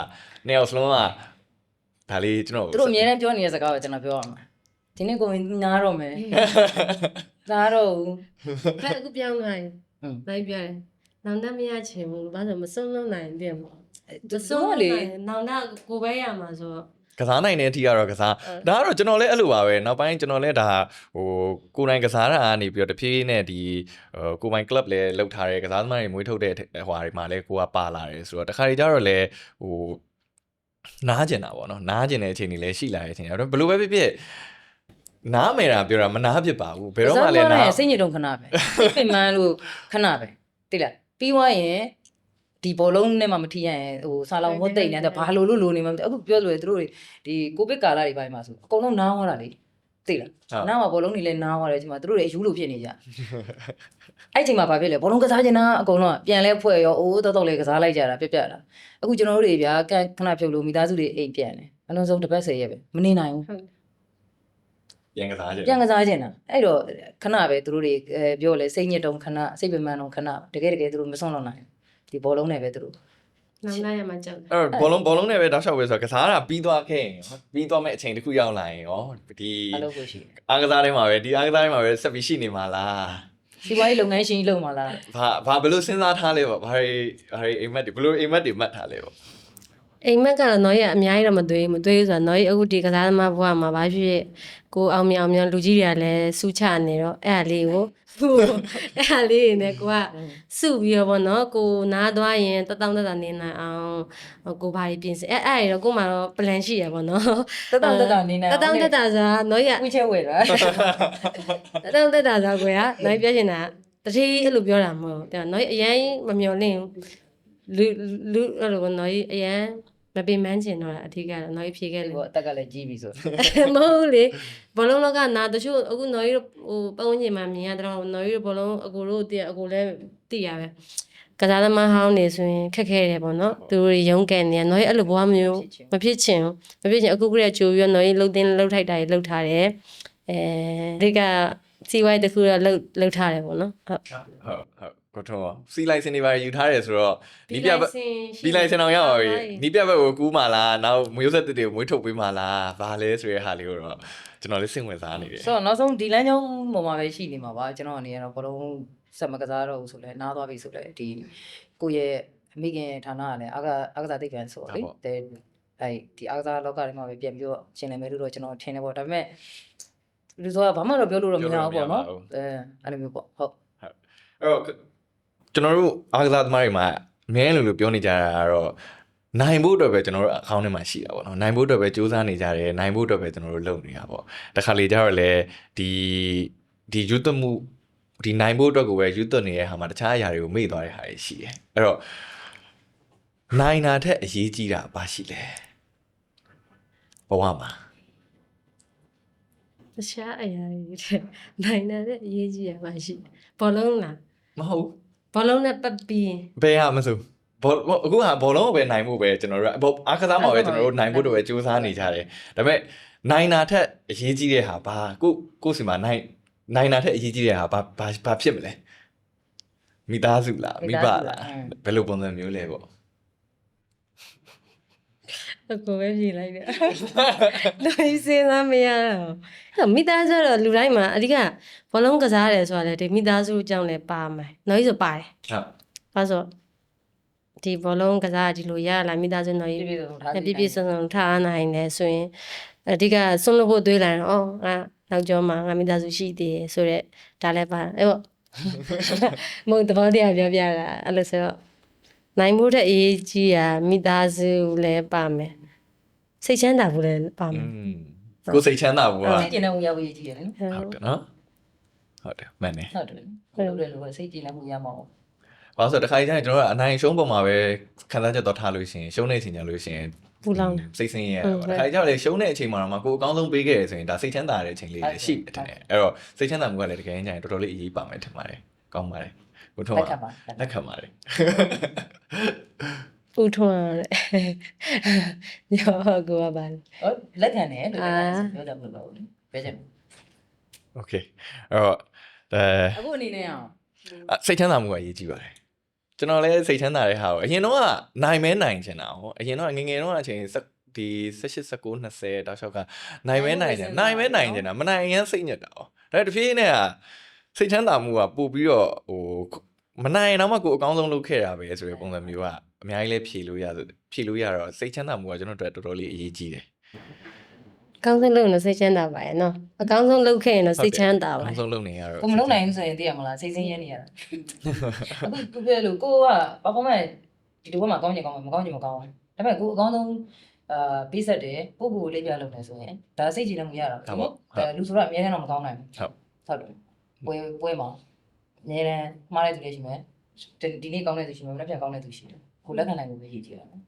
နှစ်ယောက်စလုံးကဒါလေးကျွန်တော်တို့အများနဲ့ပြောနေတဲ့စကားကိုကျွန်တော်ပြောရမှာဒီနေ့ကိုနားတော့မယ်နားတော့ဖက်အခုပြောင်းလာရင်လိုက်ပြတယ်နောင်တမရချင်ဘူးဘာလို့မဆုံးလုံးနိုင်တယ်ပေါ့မဆုံးလေနောင်တကိုပဲရမှာဆို ကစားနိုင်တဲ့အထိကတော့ကစားဒါကတော့ကျွန်တော်လည်းအဲ့လိုပါပဲနောက်ပိုင်းကျွန်တော်လည်းဒါဟိုကိုယ်တိုင်ကစားတာကနေပြီးတော့တဖြည်းဖြည်းနဲ့ဒီကိုယ်ပိုင် club လည်းလောက်ထားတယ်ကစားသမားတွေမွေးထုတ်တဲ့ဟိုဟာတွေမှာလည်းကိုကပါလာတယ်ဆိုတော့တခါတည်းကျတော့လည်းဟိုနားကျင်တာပေါ့နော်နားကျင်တဲ့အချိန်တွေလည်းရှိလာတဲ့အချိန်အဲ့တော့ဘယ်လိုပဲဖြစ်ဖြစ်နားမယ်တာပြောတာမနာဖြစ်ပါဘူးဘယ်တော့မှလည်းနား စိတ်ညစ်တော့ခဏပဲစိတ်ပင်ပန်းလို့ခဏပဲသိလားပြီးသွားရင်ဒီဘောလုံးနဲ့မှမထိရရင်ဟိုဆာလောင်မသိနေတယ်ဘာလို့လိုနေမှမသိအခုပြောလို့သူတို့ဒီကိုဗစ်ကာလတွေပိုင်းမှာဆိုအကုန်လုံးနားသွားတာလေသိလားနားမှာဘောလုံးတွေလည်းနားသွားတယ်ဒီမှာသူတို့တွေအယူလို့ဖြစ်နေကြအဲ့ချိန်မှာဘာဖြစ်လဲဘောလုံးကစားချင်တာအကုန်လုံးပြန်လဲဖွဲ့ရောအိုးတော့လဲကစားလိုက်ကြတာပြက်တာအခုကျွန်တော်တို့တွေဗျာခဏဖြုတ်လို့မိသားစုတွေအိမ်ပြန်တယ်အလုံးစုံတစ်ပတ်10ရက်ပဲမနေနိုင်ဘူးပြန်ကစားချင်တာအဲ့တော့ခဏပဲသူတို့တွေပြောလဲစိတ်ညစ်တုံခဏစိတ်ပင်ပန်းတုံခဏတကယ်သူတို့မစွန့်လို့နိုင်ဒီဘောလုံးနဲ့ပဲသူတို့နောက်လိုက်ရမှာကြောက်အဲ့ဘောလုံးနဲ့ပဲတောက်လျှောက်ပဲဆိုတော့ကစားတာပြီးသွားခဲ့ရင်ပြီးသွားမဲ့အချိန်တစ်ခုရောက်လာရင်ရောဒီအားကစားထဲမှာပဲဒီအားကစားထဲမှာပဲဆက်ပြီးရှိနေမှာလားစီးပွားရေးလုပ်ငန်းရှင်လုပ်မှာလားဘာဘယ်လိုစဉ်းစားထားလဲပေါ့ဘာတွေအိမ်မက်တွေဘယ်လိုအိမ်မက်တွေမှတ်ထားလဲပေါ့အိမ်မက်ကတော့နော်ရအများကြီးတော့မသွေးဆိုတော့နော်ရအခုဒီကစားသမားဘဝမှာဘာဖြစ်ကိုအောင်မြောင်လူကြီးတွေကလည်းစူးချနေတော့အဲ့ဒါလေးကိုအဲ့ဒါလေးနဲ့ကိုကစုပြီးတော့ဗောနော်ကိုနားသွားရင်တတောင်းတနေနိုင်အောင်ကိုဘာကြီးပြင်စအဲ့တော့ကိုမှတော့ plan ရှိရဗောနော်တတောင်းနေနိုင်တတောင်းဆိုတာနော်ရဝီချဲဝဲတာတတောင်းဆိုတာကိုရနော်ပြောချင်တာတတိအဲ့လိုပြောတာမဟုတ်တယ်နော်အရင်မမျော်လင့်လူအဲ့လိုနော်အရင်မပင်မန်းကျင်တော့အထီးကတော့နော်ဖြေခဲ့လို့အသက်ကလည်းကြီးပြီဆိုမဟုတ်လေဘလုံးလောကနာတချို့အခုနော်ဟိုပတ်ဝန်းကျင်မှာမြင်ရတော့နော်ဘလုံးအကိုတို့တည်းအကိုလည်းသိရပဲကစားသမားဟောင်းနေဆိုရင်ခက်ခဲတယ်ပေါ့နော်သူတို့ရုံးကန်နေနော်အဲ့လိုဘွားမျိုးမဖြစ်ချင်အခုကလေးကြိုပြီးတော့နော်လှုပ်တင်းလှုပ်ထိုက်တာလှုပ်ထားတယ်ဒီကစီဝိုင်းတခုတော့လှုပ်ထားတယ်ပေါ့နော်ဟုတ်ကိုထုံးစီလိုက်စင်နေပါယူထားတယ်ဆိုတော့နီးပြပြီးလိုက်စင်အောင်ရောက်ပါပြီနီးပြဘက်ကိုကူးမှလားနောက်မျိုးဆက်တွေကိုမွေးထုတ်ပေးမှလားဘာလဲဆိုတဲ့ဟာလေးကိုတော့ကျွန်တော်လေးစိတ်ဝင်စားနေတယ်ဆိုတော့နောက်ဆုံးဒီလမ်းကြောင်းပေါ်မှာပဲရှိနေမှာပါကျွန်တော်အနေနဲ့တော့ဘလုံးဆက်မကစားတော့ဘူးဆိုလဲနားသွားပြီဆိုလဲဒီကိုရဲ့အမိခင်ဌာနကလည်းအာကစားသိပ္ပံဆိုတော့လေဒီအာကစားလောကထဲမှာပဲပြန်ပြီးတော့ရှင်းနေမယ်လို့တော့ကျွန်တော်ထင်တယ်ပေါ့ဒါပေမဲ့လူဆိုတာဘာမှတော့ပြောလို့တော့မရဘူးပေါ့နော်အဲ့လိုမျိုးပေါ့ဟုတ်အဲ့တော့ကျွန်တော်တို့အားကစားသမားတွေမှာအများကြီးလို့ပြောနေကြတာကတော့နိုင်ဖို့အတွက်ပဲကျွန်တော်တို့အကောင့်ထဲမှာရှိတာပေါ့နော်နိုင်ဖို့အတွက်ပဲစူးစမ်းနေကြတယ်နိုင်ဖို့အတွက်ပဲကျွန်တော်တို့လုပ်နေတာပေါ့တခါလေကျတော့လေဒီယူသွမှုဒီနိုင်ဖို့အတွက်ကိုပဲယူသွနေတဲ့ဟာမှာတခြားအရာတွေကိုမေ့သွားတဲ့ဟာတွေရှိတယ်အဲ့တော့နိုင်တာထက်အရေးကြီးတာဘာရှိလဲဘဝမှာတခြားအရာတွေနိုင်တာတဲ့အရေးကြီးရပါရှိဘောလုံးလားမဟုတ်ဘောလုံးနဲ့ပတ်ပြီးဘယ်ဟာမဆိုအခုဟာဘောလုံးကိုပဲနိုင်ဖို့ပဲကျွန်တော်တို့အားကစားမှာပဲကျွန်တော်တို့နိုင်ဖို့တော့ပဲစူးစမ်းနေကြတယ်ဒါပေမဲ့နိုင်တာထက်အရေးကြီးတဲ့ဟာဘာကိုစီမှာနိုင်တာထက်အရေးကြီးတဲ့ဟာဘာဖြစ်မလဲမိသားစုလားမိဘလားဘယ်လိုပုံစံမျိုးလဲပေါ့အကိုပဲဖြေလိုက်တယ်လူကြီးစဉ်းစားမရတော့မိသားစုတော့လူတိုင်းမှာအဓိကဘောလုံးကစားတယ်ဆိုတာလေဒီမိသားစုအကြောင်းလည်းပါမယ်နော်ကြီးဆိုပါတယ်ဟုတ်ဘာဆိုဒီဘောလုံးကစားဒီလိုရလာမိသားစုနော်ကြီးပြည့်စုံထားနိုင်တယ်ဆိုရင်အဓိကဆွလို့ဖို့တွေးလိုက်တော့ငါနောက်ကျောမှာငါမိသားစုရှိသေးတယ်ဆိုတော့ဒါလည်းပါအဲ့ပေါ့မဟုတ်တဘောတရားပြောပြတာအဲ့လိုဆိုတော့နိုင်မှုတဲ့အရေးကြီးတာမိသားစုလည်းပါမယ်စိတ်ချမ်းသာဖို့လည်းပါမယ်ကိုစိတ်ချမ်းသာဖို့ကစိတ်ကျဉ်းတဲ့မှုရဖို့ရည်ကြီးတယ်နော်ဟုတ်တယ်နော်ဟုတ်တယ်မှန်တယ်ဟုတ်တယ်လို့စိတ်ကျဉ်းတဲ့မှုရမှာပေါ့ဘာလို့ဆိုတော့တစ်ခါကျရင်ကျွန်တော်တို့အနိုင်ရှုံးပုံမှာပဲခံစားချက်တော့ထားလို့ရှိရင်ရှုံးတဲ့အချိန်ကျလို့ရှိရင်ပူလောင်စိတ်ဆင်းရဲပေါ့တစ်ခါကျတော့လေရှုံးတဲ့အချိန်မှာတော့ကိုအကောင်းဆုံးပေးခဲ့ရဆိုရင်ဒါစိတ်ချမ်းသာတဲ့အချိန်လေးလည်းရှိတယ်တဲ့အဲ့တော့စိတ်ချမ်းသာမှုကလည်းတကယ်ကျရင်တော်တော်လေးအရေးပါမယ်ထင်ပါတယ်ကောင်းပါတယ်ကိုထုံးလက်ခံပါတယ်ဦးထွန်းညောကိုပါဟုတ်လက်ခံတယ်လို့ပြောတယ်မလို့ဘူးပြောချင်โอเคအဲ့တော့အခုအနေနဲ့အောင်စိတ်ချမ်းသာမှုကအရေးကြီးပါတယ်ကျွန်တော်လည်းစိတ်ချမ်းသာတဲ့ဟာကိုအရင်တော့နိုင်မဲနိုင်ချင်တာဟောအရင်တော့ငငယ်တော့အချိန်ဒီ18 19 20တောက်လျှောက်ကနိုင်မဲနိုင်ချင်နိုင်မဲနိုင်ချင်တာမနိုင်ရင်စိတ်ညစ်တာဟောဒါတဖြည်းဖြည်းနဲ့စိတ်ချမ်းသာမှုကပို့ပြီးတော့ဟိုမနိုင်တော့မှကိုအကောင်းဆုံးလုပ်ခဲ့တာပဲဆိုတဲ့ပုံစံမျိုးကအများကြီးလည်းဖြေလို့ရတော့စိတ်ချမ်းသာမှုကကျွန်တော်တို့တော်တော်လေးအရေးကြီးတယ် ကောင်းဆုံးလုပ်လို့စိတ်ချမ်းသာပါရဲ့နော်အကောင်းဆုံးလုပ်ခဲ့ရင်တော့စိတ်ချမ်းသာပါ အောင်ဆုံးလုပ်နေရတော့ ကိုမလုံးနိုင်ဘူးဆိုရင်သိရမလားစိတ်ဆင်းရဲနေရတာအခုပြောလို့ကိုက performance ဒီတစ်ခါမှာကောင်းချင်ကောင်းမှာမကောင်းချင်မကောင်းဘူးဒါပေမဲ့ကိုအကောင်းဆုံးပေးဆက်တယ်ကိုကိုလေးပြလုပ်နေဆိုရင်ဒါစိတ်ကြည်လည်းမရတာဘူးဒါလူဆိုတော့အများကြီးတော့မကောင်းနိုင်ဘူးဟုတ်တယ်ပွဲမှာအများနဲ့မှားတဲ့သူတွေရှိမယ်ဒီနေ့ကောင်းတဲ့သူရှိမယ်မနေ့ပြန်ကောင်းတဲ့သူရှိတယ်ကိုလက်ခံနိုင်လို့ပဲရည်ကြည်တာနော်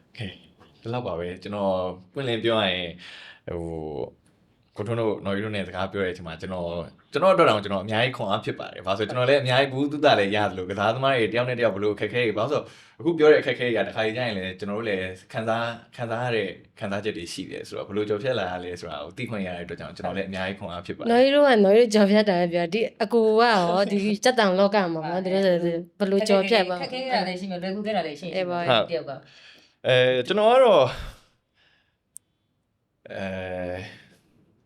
โอเคဒီလောက်ပါပဲကျွန်တော်ပွင့်လင်းပြောရရင်ဟိုကိုထွန်းတို့နော်ရီတို့နဲ့စကားပြောတဲ့အချိန်မှာကျွန်တော်အတွက်တောင်ကျွန်တော်အများကြီးခွန်အားဖြစ်ပါတယ်။ဘာလို့ဆိုကျွန်တော်လည်းအများကြီးဘူးသုတလည်းရတယ်လို့ကစားသမားတွေတယောက်နဲ့တယောက်ဘလို့အခက်အခဲတွေဘာလို့ဆိုအခုပြောတဲ့အခက်အခဲတွေကတစ်ခါကြရင်လည်းကျွန်တော်တို့လည်းခံစားရတဲ့ခံစားချက်တွေရှိတယ်ဆိုတော့ဘလို့ကြော်ဖြတ်လာရလဲဆိုတာကိုသိခွင့်ရတဲ့အတွက်ကြောင့်ကျွန်တော်လည်းအများကြီးခွန်အားဖြစ်ပါတယ် နော်ရီတို့ကနော်ရီကြော်ဖြတ်တာပဲပြောဒီအကူကရောဒီစက်တောင်လောကမှာနော်ဒီလိုဆိုဘယ်လိုကြော်ဖြတ်ပါ ခက်ခဲရလည်းရှိမယ်လွယ်ကူခဲ့တာလည်းရှိတယ်တယောက်က ကျွန်တော်ကတော့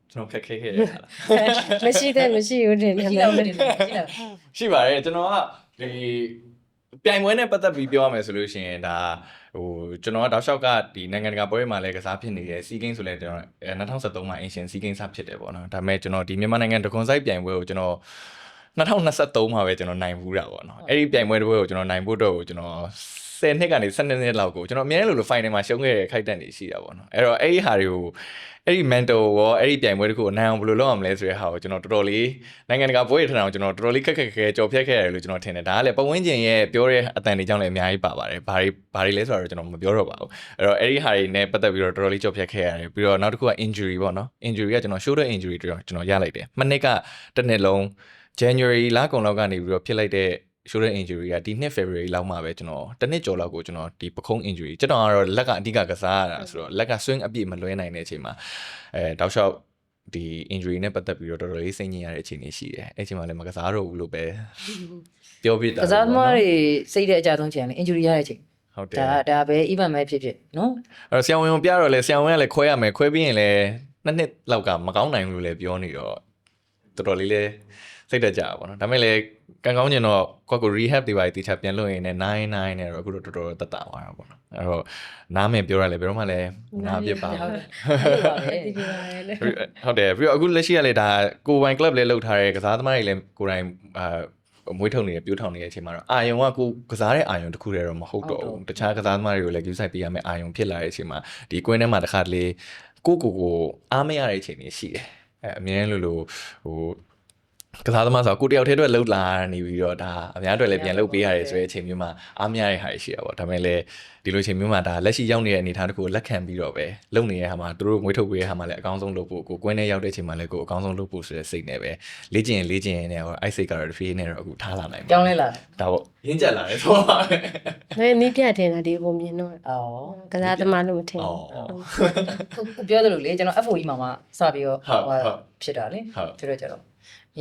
ကျွန်တော်ခက်ခဲခဲ့ရတာ မရှိဘူးတင်တယ် ရှိတော့တယ်ရှိတော့ ရှိပါတယ်ကျွန်တော်ကဒီပြိုင်ပွဲနဲ့ပတ်သက်ပြီးပြောရမယ်ဆိုလို့ရှိရင်ဒါဟိုကျွန်တော်ကတောက်လျှောက်ကဒီနိုင်ငံတကာပွဲမှာလည်းကစားဖြစ်နေတယ်စီးကိန်းဆိုလည်းကျွန်တော်2013မှာအင်ရှင်စီးကိန်းစဖြစ်တယ်ပေါ့နော်ဒါပေမဲ့ကျွန်တော်ဒီမြန်မာနိုင်ငံဒဂွန်ဆိုင်ပြိုင်ပွဲကိုကျွန်တော်2023မှာပဲကျွန်တော်နိုင်ဘူးတာပေါ့နော်အဲ့ဒီပြိုင်ပွဲတစ်ပွဲကိုကျွန်တော်နိုင်ဖို့အတွက်ကိုကျွန်တော်10နှစ်ကနေ12နှစ်လောက်ကိုကျွန်တော်အများကြီးလို့ final မှာရှုံးခဲ့တဲ့ခိုက်တန့်တွေရှိတာပေါ့နော်အဲ့တော့အဲ့ဒီဟာတွေကိုအဲ့ဒီ mental ရောအဲ့ဒီပြိုင်ပွဲတစ်ခုကိုနိုင်အောင်ဘယ်လိုလုပ်အောင်လဲဆိုတဲ့ဟာကိုကျွန်တော်တော်တော်လေးနိုင်ငံတကာပွဲတွေထအောင်ကျွန်တော်တော်တော်လေးခက်ခဲကြော်ဖြတ်ခဲ့ရတယ်လို့ကျွန်တော်ထင်တယ်ဒါကလည်းပတ်ဝန်းကျင်ရဲ့ပြောတဲ့အတန်တွေကြောင့်လည်းအများကြီးပါပါတယ်ဘာတွေလဲဆိုတော့ကျွန်တော်မပြောတော့ပါဘူးအဲ့တော့အဲ့ဒီဟာတွေနဲ့ပတ်သက်ပြီးတော့တော်တော်လေးကြော်ဖြတ်ခဲ့ရတယ်ပြီးတော့နောက်တစ်ခုက injury ပေါ့နော် injury ကကျွန်တော် shoulder injury တွေကျွန်တော်ရလိုက်တယ်မနှစ်ကတစ်နှစ်လုံး January လကုန်လောက်ကနေပြီးတော့ဖြစ်လိုက်တဲ့ shoulder injury ကဒီနှစ် February လောက်မှာပဲကျွန်တော်တစ်နှစ်ကျော်လောက်ကိုကျွန်တော်ဒီပခုံး injury ကျွန်တော်ကတော့လက်ကအဓိကကစားရတာဆိုတော့လက်က swing အပြည့်မလွှဲနိုင်တဲ့အချိန်မှာတောက်လျှောက်ဒီ injury နဲ့ပတ်သက်ပြီးတော့တော်တော်လေးစိတ်ညစ်ရတဲ့အခြေအနေရှိတယ်အဲ့အချိန်မှာလည်းမကစားတော့ဘူးလို့ပဲပြောပြတာ ကစားသမားတွေစိတ်တဲ့အကြဆုံးချိန်လေ injury ရတဲ့အချိန် ဟုတ်တယ် ဒါပဲ even ပဲဖြစ်နော် အဲ့တော့ဆရာဝန်ပြတော့လေဆရာဝန်ကလည်းခွဲရမယ်ခွဲပြီးရင်လည်းနှစ်လောက်ကမကောင်းနိုင်ဘူးလို့လည်းပြောနေတော့တော်တော်လေးလည်းစိတ်တက်ကြပါဘောနော်ဒါပေမဲ့လည်းကံကောင်းကျင်တော့ကိုကို rehab တွေပါတီချပြန်လို့ရင်လည်း9နဲ့တော့အခုတော့တော်တော်တက်တာသွားတာပေါ့နော်အဲ့တော့နားမင်ပြောရလဲဘယ်တော့မှလည်းနားပြပါဘူး ဒီလိုပါလေ ဟုတ်တယ်ပြီးတော့အခုလက်ရှိကလည်းဒါကိုပိုင် club လေးလောက်ထားတဲ့ကစားသမားတွေလည်းကိုယ်တိုင်မွေးထုတ်နေတယ်ပြိုးထောင်နေတဲ့အချိန်မှာတော့အာယုံကကိုကစားတဲ့အာယုံတစ်ခုတည်းတော့မဟုတ်တော့ဘူးတခြားကစားသမားတွေကိုလည်း view site ပေးရမယ့်အာယုံဖြစ်လာတဲ့အချိန်မှာဒီကွင်းထဲမှာတစ်ခါတလေကိုအားမရတဲ့အချိန်တွေရှိတယ်အမြဲလို့ဟိုကစားသမားဆိုကိုတယောက်တည်းအတွက်လှုပ်လာနေပြီးတော့ဒါအများအတွက်လည်းပြန်လှုပ်ပေးရတယ်ဆိုတဲ့အချိန်မျိုးမှာအားမရတဲ့ဟာတွေရှိတာပေါ့ဒါပေမဲ့လည်းဒီလိုချိန်မျိုးမှာဒါလက်ရှိရောက်နေတဲ့အနေအထားတစ်ခုကိုလက်ခံပြီးတော့ပဲလှုပ်နေတဲ့ဟာမှာသူတို့ငွေထုတ်ပေးတဲ့ဟာမှာလည်းအကောင်းဆုံးလုပ်ဖို့ကိုကွင်းထဲရောက်တဲ့အချိန်မှာလည်းကိုအကောင်းဆုံးလုပ်ဖို့ဆိုတဲ့စိတ်နဲ့ပဲလေ့ကျင့်နဲ့ဟိုအိုက်စိတ်ကတော့တစ်ဖေးနဲ့တော့အခုထားလာနိုင်ပါ ကြောင်းလဲလာ ဒါပေါ့ရင်းကျက်လာတယ်ဆိုတော့ နေနီးပြထင်တာဒီအပေါ်မြင်တော့ အော် ကစားသမားလို့မထင် အော် ပြောသလိုလေကျွန်တော် FOE မှာမှစပြီးတော့ဖြစ်တာလေဆိုတော့ကျတော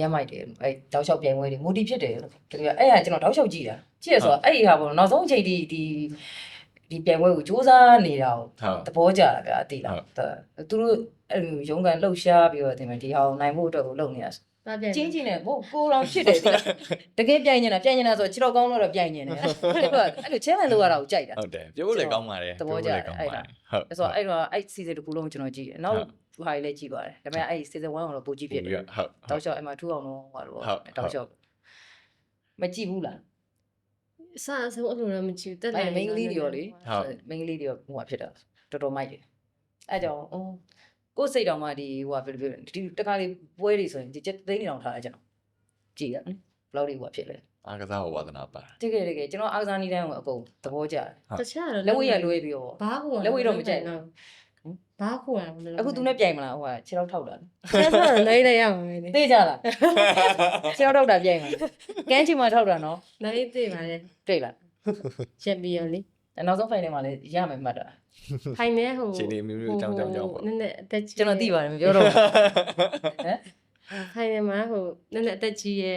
့ရမိုက်တယ်အဲတောက်လျှောက်ပြိုင်ပွဲတွေမိုတီဖြစ်တယ်လို့တကယ်အဲ့ဟာကျွန်တော်တောက်လျှောက်ကြည့်တာကြည့်ရဆိုတော့အဲ့ဒီဟာပေါ့နောက်ဆုံးအချိန်ဒီပြိုင်ပွဲကိုစူးစမ်းနေတာကိုသဘောကျတာဗျာအတိလားသူတို့အဲ့လိုရုံးကန်လှုပ်ရှားပြီးတော့တင်မယ်ဒီဟာကိုနိုင်ဖို့အတွက်ကိုလုပ်နေတာချင်းချင်းနဲ့ကိုလောင်ဖြစ်တယ်တကယ်ပြိုင်နေတာဆိုတော့ခြေတော့ကောင်းတော့ပြိုင်နေတယ်အဲ့လိုချဲမယ်လို့ရတာကိုကြိုက်တာ ဟုတ်တယ်ပြောဖို့လည်းကောင်းပါတယ် သဘောကျတယ်အဲ့ဒါဆိုတော့အဲ့တော့အဲ့ season တစ်ခုလုံးကျွန်တော်ကြည့်တယ်နောက်ဟာလေးလည်းကြည့်ပါတယ်ဒါပေမဲ့အဲ့ season 1ကတော့ပိုကြည့်ဖြစ်တယ် ဟုတ် တောက်လျှောက်အဲ့မှာထူအောင်တော့ဟောတော့တောက်လျှောက်မကြည့်ဘူးလား အစအဆုံးအဲ့လိုတော့မကြည့်တက် အဲ့ တယ် main လေးတွေရောလေ main လေးတွေရောဟိုဖြစ်တာတော်တော်မိုက်တယ်အဲ့ကြောင့်ကိုယ်စိတ်တော်မှဒီဟိုဟာပြောဒီတခါလေးပွဲတွေဆိုရင်ဒီသိန်းနေအောင်ထားရကျွန်တော်ကြည့်ရတယ်ဘလောက်တွေဟိုဖြစ်လဲ အားကစားဝါသနာပါ တကယ်ကျွန်တော်အားကစားနည်းတိုင်းကိုအကုန်သဘောကျတယ် တခြားတော့ လက်ဝဲရလွဲပြီးတော့ ဘာခု လက်ဝဲတော့မကြိုက်ဘူး ဘာခုရမလဲ အခုသူနဲ့ပြိုင်မလားဟိုကခြေထောက်ထောက်တာ ဆက်တော့လေးလေးရမှာပဲလေ သိကြလားခြေထောက်ထောက်တာပြိုင်မှာကန်းချီမှာထောက်တာနော် လေးသိပါလေ တွေ့လား ချက်ပြီးရောလေ နောက်ဆုံးဖိုင်ထဲမှာလည်းရမယ်မှတ်တာ ဖိုင်နေဟို ရှင်နေမျိုးကြောင်းပေါ့ နည်းနည်းအသက်ကြီး ကျွန်တော်သိပါတယ်မပြောတော့ဘူးဟမ် ဖိုင်နေမှာဟိုနည်းနည်းအသက်ကြီးရဲ့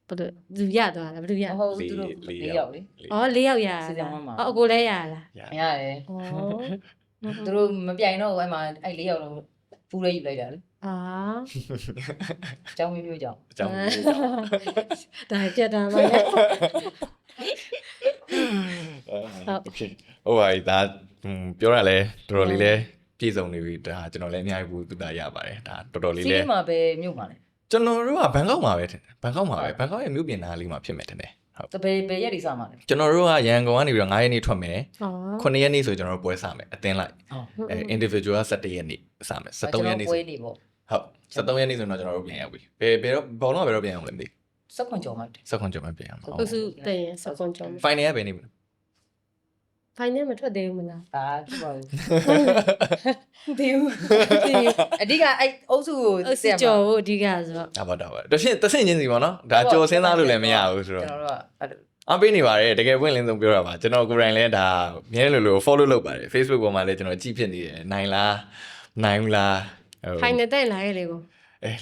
ဘယ်လိုသူရသွားလားဘယ်လိုရ ဟုတ်သူတို့၄ယောက်လေ အော်၄ယောက်ရ စီစဉ်မှာ အော်အကိုလည်းရလား ရတယ် အော် သူတို့မပြိုင်တော့ဘူးအဲ့မှာအဲ့၄ယောက်လုံးပူးရဲယူလိုက်တာလေ အာ အကြောင်းမျိုးကြောင့် အကြောင်း ဒါပြတ်တာပါလေ โอเคဟိုပါဒါ ပြောရလဲတော်တော်လေးလဲပြည့်စုံနေပြီဒါကျွန်တော်လည်းအများကြီးဘူးသူတာရပါတယ်ဒါတော်တော်လေး စီး လဲ မှာပဲမြို့မှာလဲ ကျွန်တော်တို့ကဘန်ကောက်မှာပဲဘန်ကောက်ရဲ့မြို့ပြင်သားလေးမှာဖြစ်မယ်ထင်တယ်ဟုတ် တပယ်ရက်ဒီစားမှာလဲ ကျွန်တော်တို့ကရန်ကုန်ကနေပြီးတော့9ရက်နေ့ထွက်မယ် อ๋อ 9ရက်နေ့ဆိုကျွန်တော်တို့ပွဲစားမယ်အတင်းလိုက် ဟုတ် individual 17ရက်နေ့စားမယ်73ရက်နေ့ ပွဲ ဆို နေပေါ့ ဟုတ်73ရက်နေ့ဆိုတော့ကျွန်တော်တို့ပြန်ရောက်ပြီဘယ်တော့ဘောလုံးကဘယ်တော့ပြန်အောင်လဲမသိ စက်ခွန်ကျော်မှာ စက်ခွန်ကျော်မှပြန်အောင် อุสุเตยสกอนจอม final ကဘယ်နေ့ ไฟเนี่ยมาထွက်သေးဘူးမလား ဒါဖြစ်ပါဘူးဒီဘူးအဓိကအဲ့အုပ်စုကို အစီကျော်ဖို့အဓိကဆိုတော့ ဒါပါတဆင့်ချင်းစီပေါ့နော်ဒါကြော်စဉ်းစားလို့လည်းမရဘူးဆိုတော့ ကျွန်တော်တို့ကအဲ့လို အားပေးနေပါတယ်တကယ်ပွင့်လင်းဆုံးပြောတာပါကျွန်တော်ကိုယ်တိုင်လည်းဒါမြဲလို့ follow လုပ်ပါတယ် Facebook ပေါ်မှာလည်းကျွန်တော်ကြည့်ဖြစ်နေတယ်နိုင်လားနိုင်ဘူးလား ไฟเนี่ยတဲ့လာရဲ့လေကို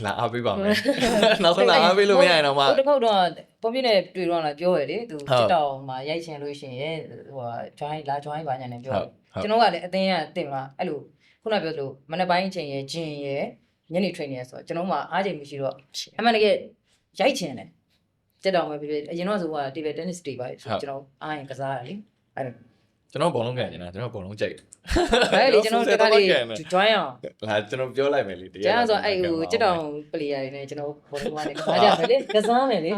လာအားပေးပါမယ်နောက်ဆုံးလာအားပေးလို့မရရင်တော့မှ တစ်ခေါက်တော့ပုံပြနဲ့တွေ့တော့လာပြောရလေသူစစ်တောင်မှာရိုက်ချင်လို့ရှိရင်ဟိုဟာ join လာ join ပါညာနဲ့ပြောကျွန်တော်ကလည်းအတင်းရတင်မှာအဲ့လိုခုနပြောလို့မနေ့ပိုင်းချိန်ရဂျင်ရညနေ training ရဆိုတော့ကျွန်တော်မှအားချိန်မရှိတော့အမှန်တကယ်ရိုက်ချင်တယ်စစ်တောင်မှာဖြစ်အရင်တော့ဆိုဟို table tennis တွေပါဆိုကျွန်တော်အားရင်ကစားရတယ်လေအဲ့ ကျွန်တော်ဘောလုံးကန်နေတာကျွန်တော်ဘောလုံးကြိုက်တယ် အဲ့လေကျွန်တော်တကလေး join အောင် လာကျွန်တော်ပြောလိုက်မယ်လေတရား ကျန်ဆိုအဲ့ဟိုစစ်တောင် player တွေနဲ့ကျွန်တော်ဘောလုံးကနေကစားကြမယ်လေကစားမယ်လေ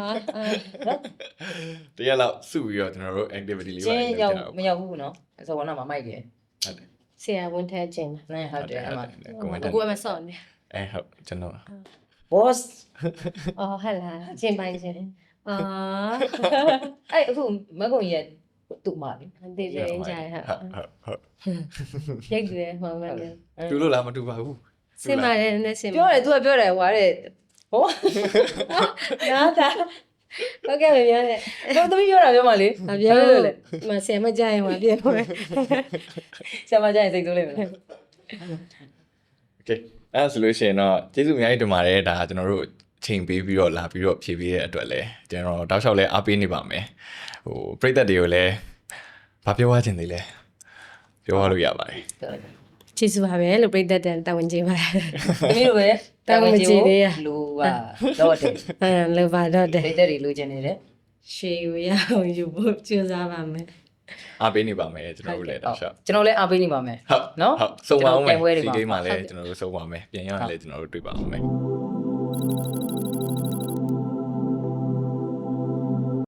တရားလောက်စုပြီးတော့ကျွန်တော်တို့ activity လေးပါ ချင်းရောက်မရောက်ဘူးနော်ဆိုတော့နောက်မှာမိုက်တယ် ဟုတ်တယ် ဆရာဝန်ထဲကျင် နဲဟုတ်တယ်အမှ ကွန်မန့် အခုအမဆော့နေ ဟုတ်ကျွန်တော် boss အော်ဟဲ့လားကျင်ပိုင်းကျင်အာ အဲ့အခုမကုံရဲ့တူမလေး ဒီပြင်းကြရဟာ ဟုတ် ရိတ်တယ်ဟောမယ်လေ တူလို့လားမတူပါဘူး စင်ပါတယ်နဲ့စင် ပြောတယ် तू ကပြောတယ်ဟွာတဲ့ဟော နားတာဟုတ်ကဲ့ပြောတယ် တော့သမီးပြောတာပြောမှလေ မပြောလို့လေမဆင်မကြရင်ဟောပြောမယ် ဆရာမကြရင်စိတ်ဆိုးလိမ့်မယ် โอเคအဲ့ဆိုလို့ရှိရင်တော့ကျေးဇူးအများကြီးတင်ပါတယ်ဒါကျွန်တော်တို့ချိန်ပေးပြီးတော့လာပြီးတော့ဖြည့်ပေးတဲ့အတွက်လည်းကျွန်တော်တောက်လျှောက်လဲအားပေးနေပါမယ်ဟိုပရိသတ်တွေကိုလည်းဘာပြောရချင်သေးလဲပြောရလို့ရပါတယ် ကျေးဇူးပါပဲလို့ပြိတ္တတဲ့တာဝန်ကြီးပါ သမီးတို့ပဲလူကတော့တယ် လောပါတော့တယ် ဒိတ်တွေလိုချင်နေတယ် ရှေးကိုရအောင်ယူဖို့ကြိုးစားပါမယ် အားပေးနေပါမယ်ကျွန်တော်တို့လည်းတောက်လျှောက် ကျွန်တော်လည်းအားပေးနေပါမယ် ဟုတ် နော် ဟုတ်စုံပါအောင်မယ် ကျွန်တော် ဒီကိန်းမှာလည်းကျွန်တော်တို့စုံပါမယ်ပြန်ရအောင်လည်းကျွန်တော်တို့တွေ့ပါအောင်မယ်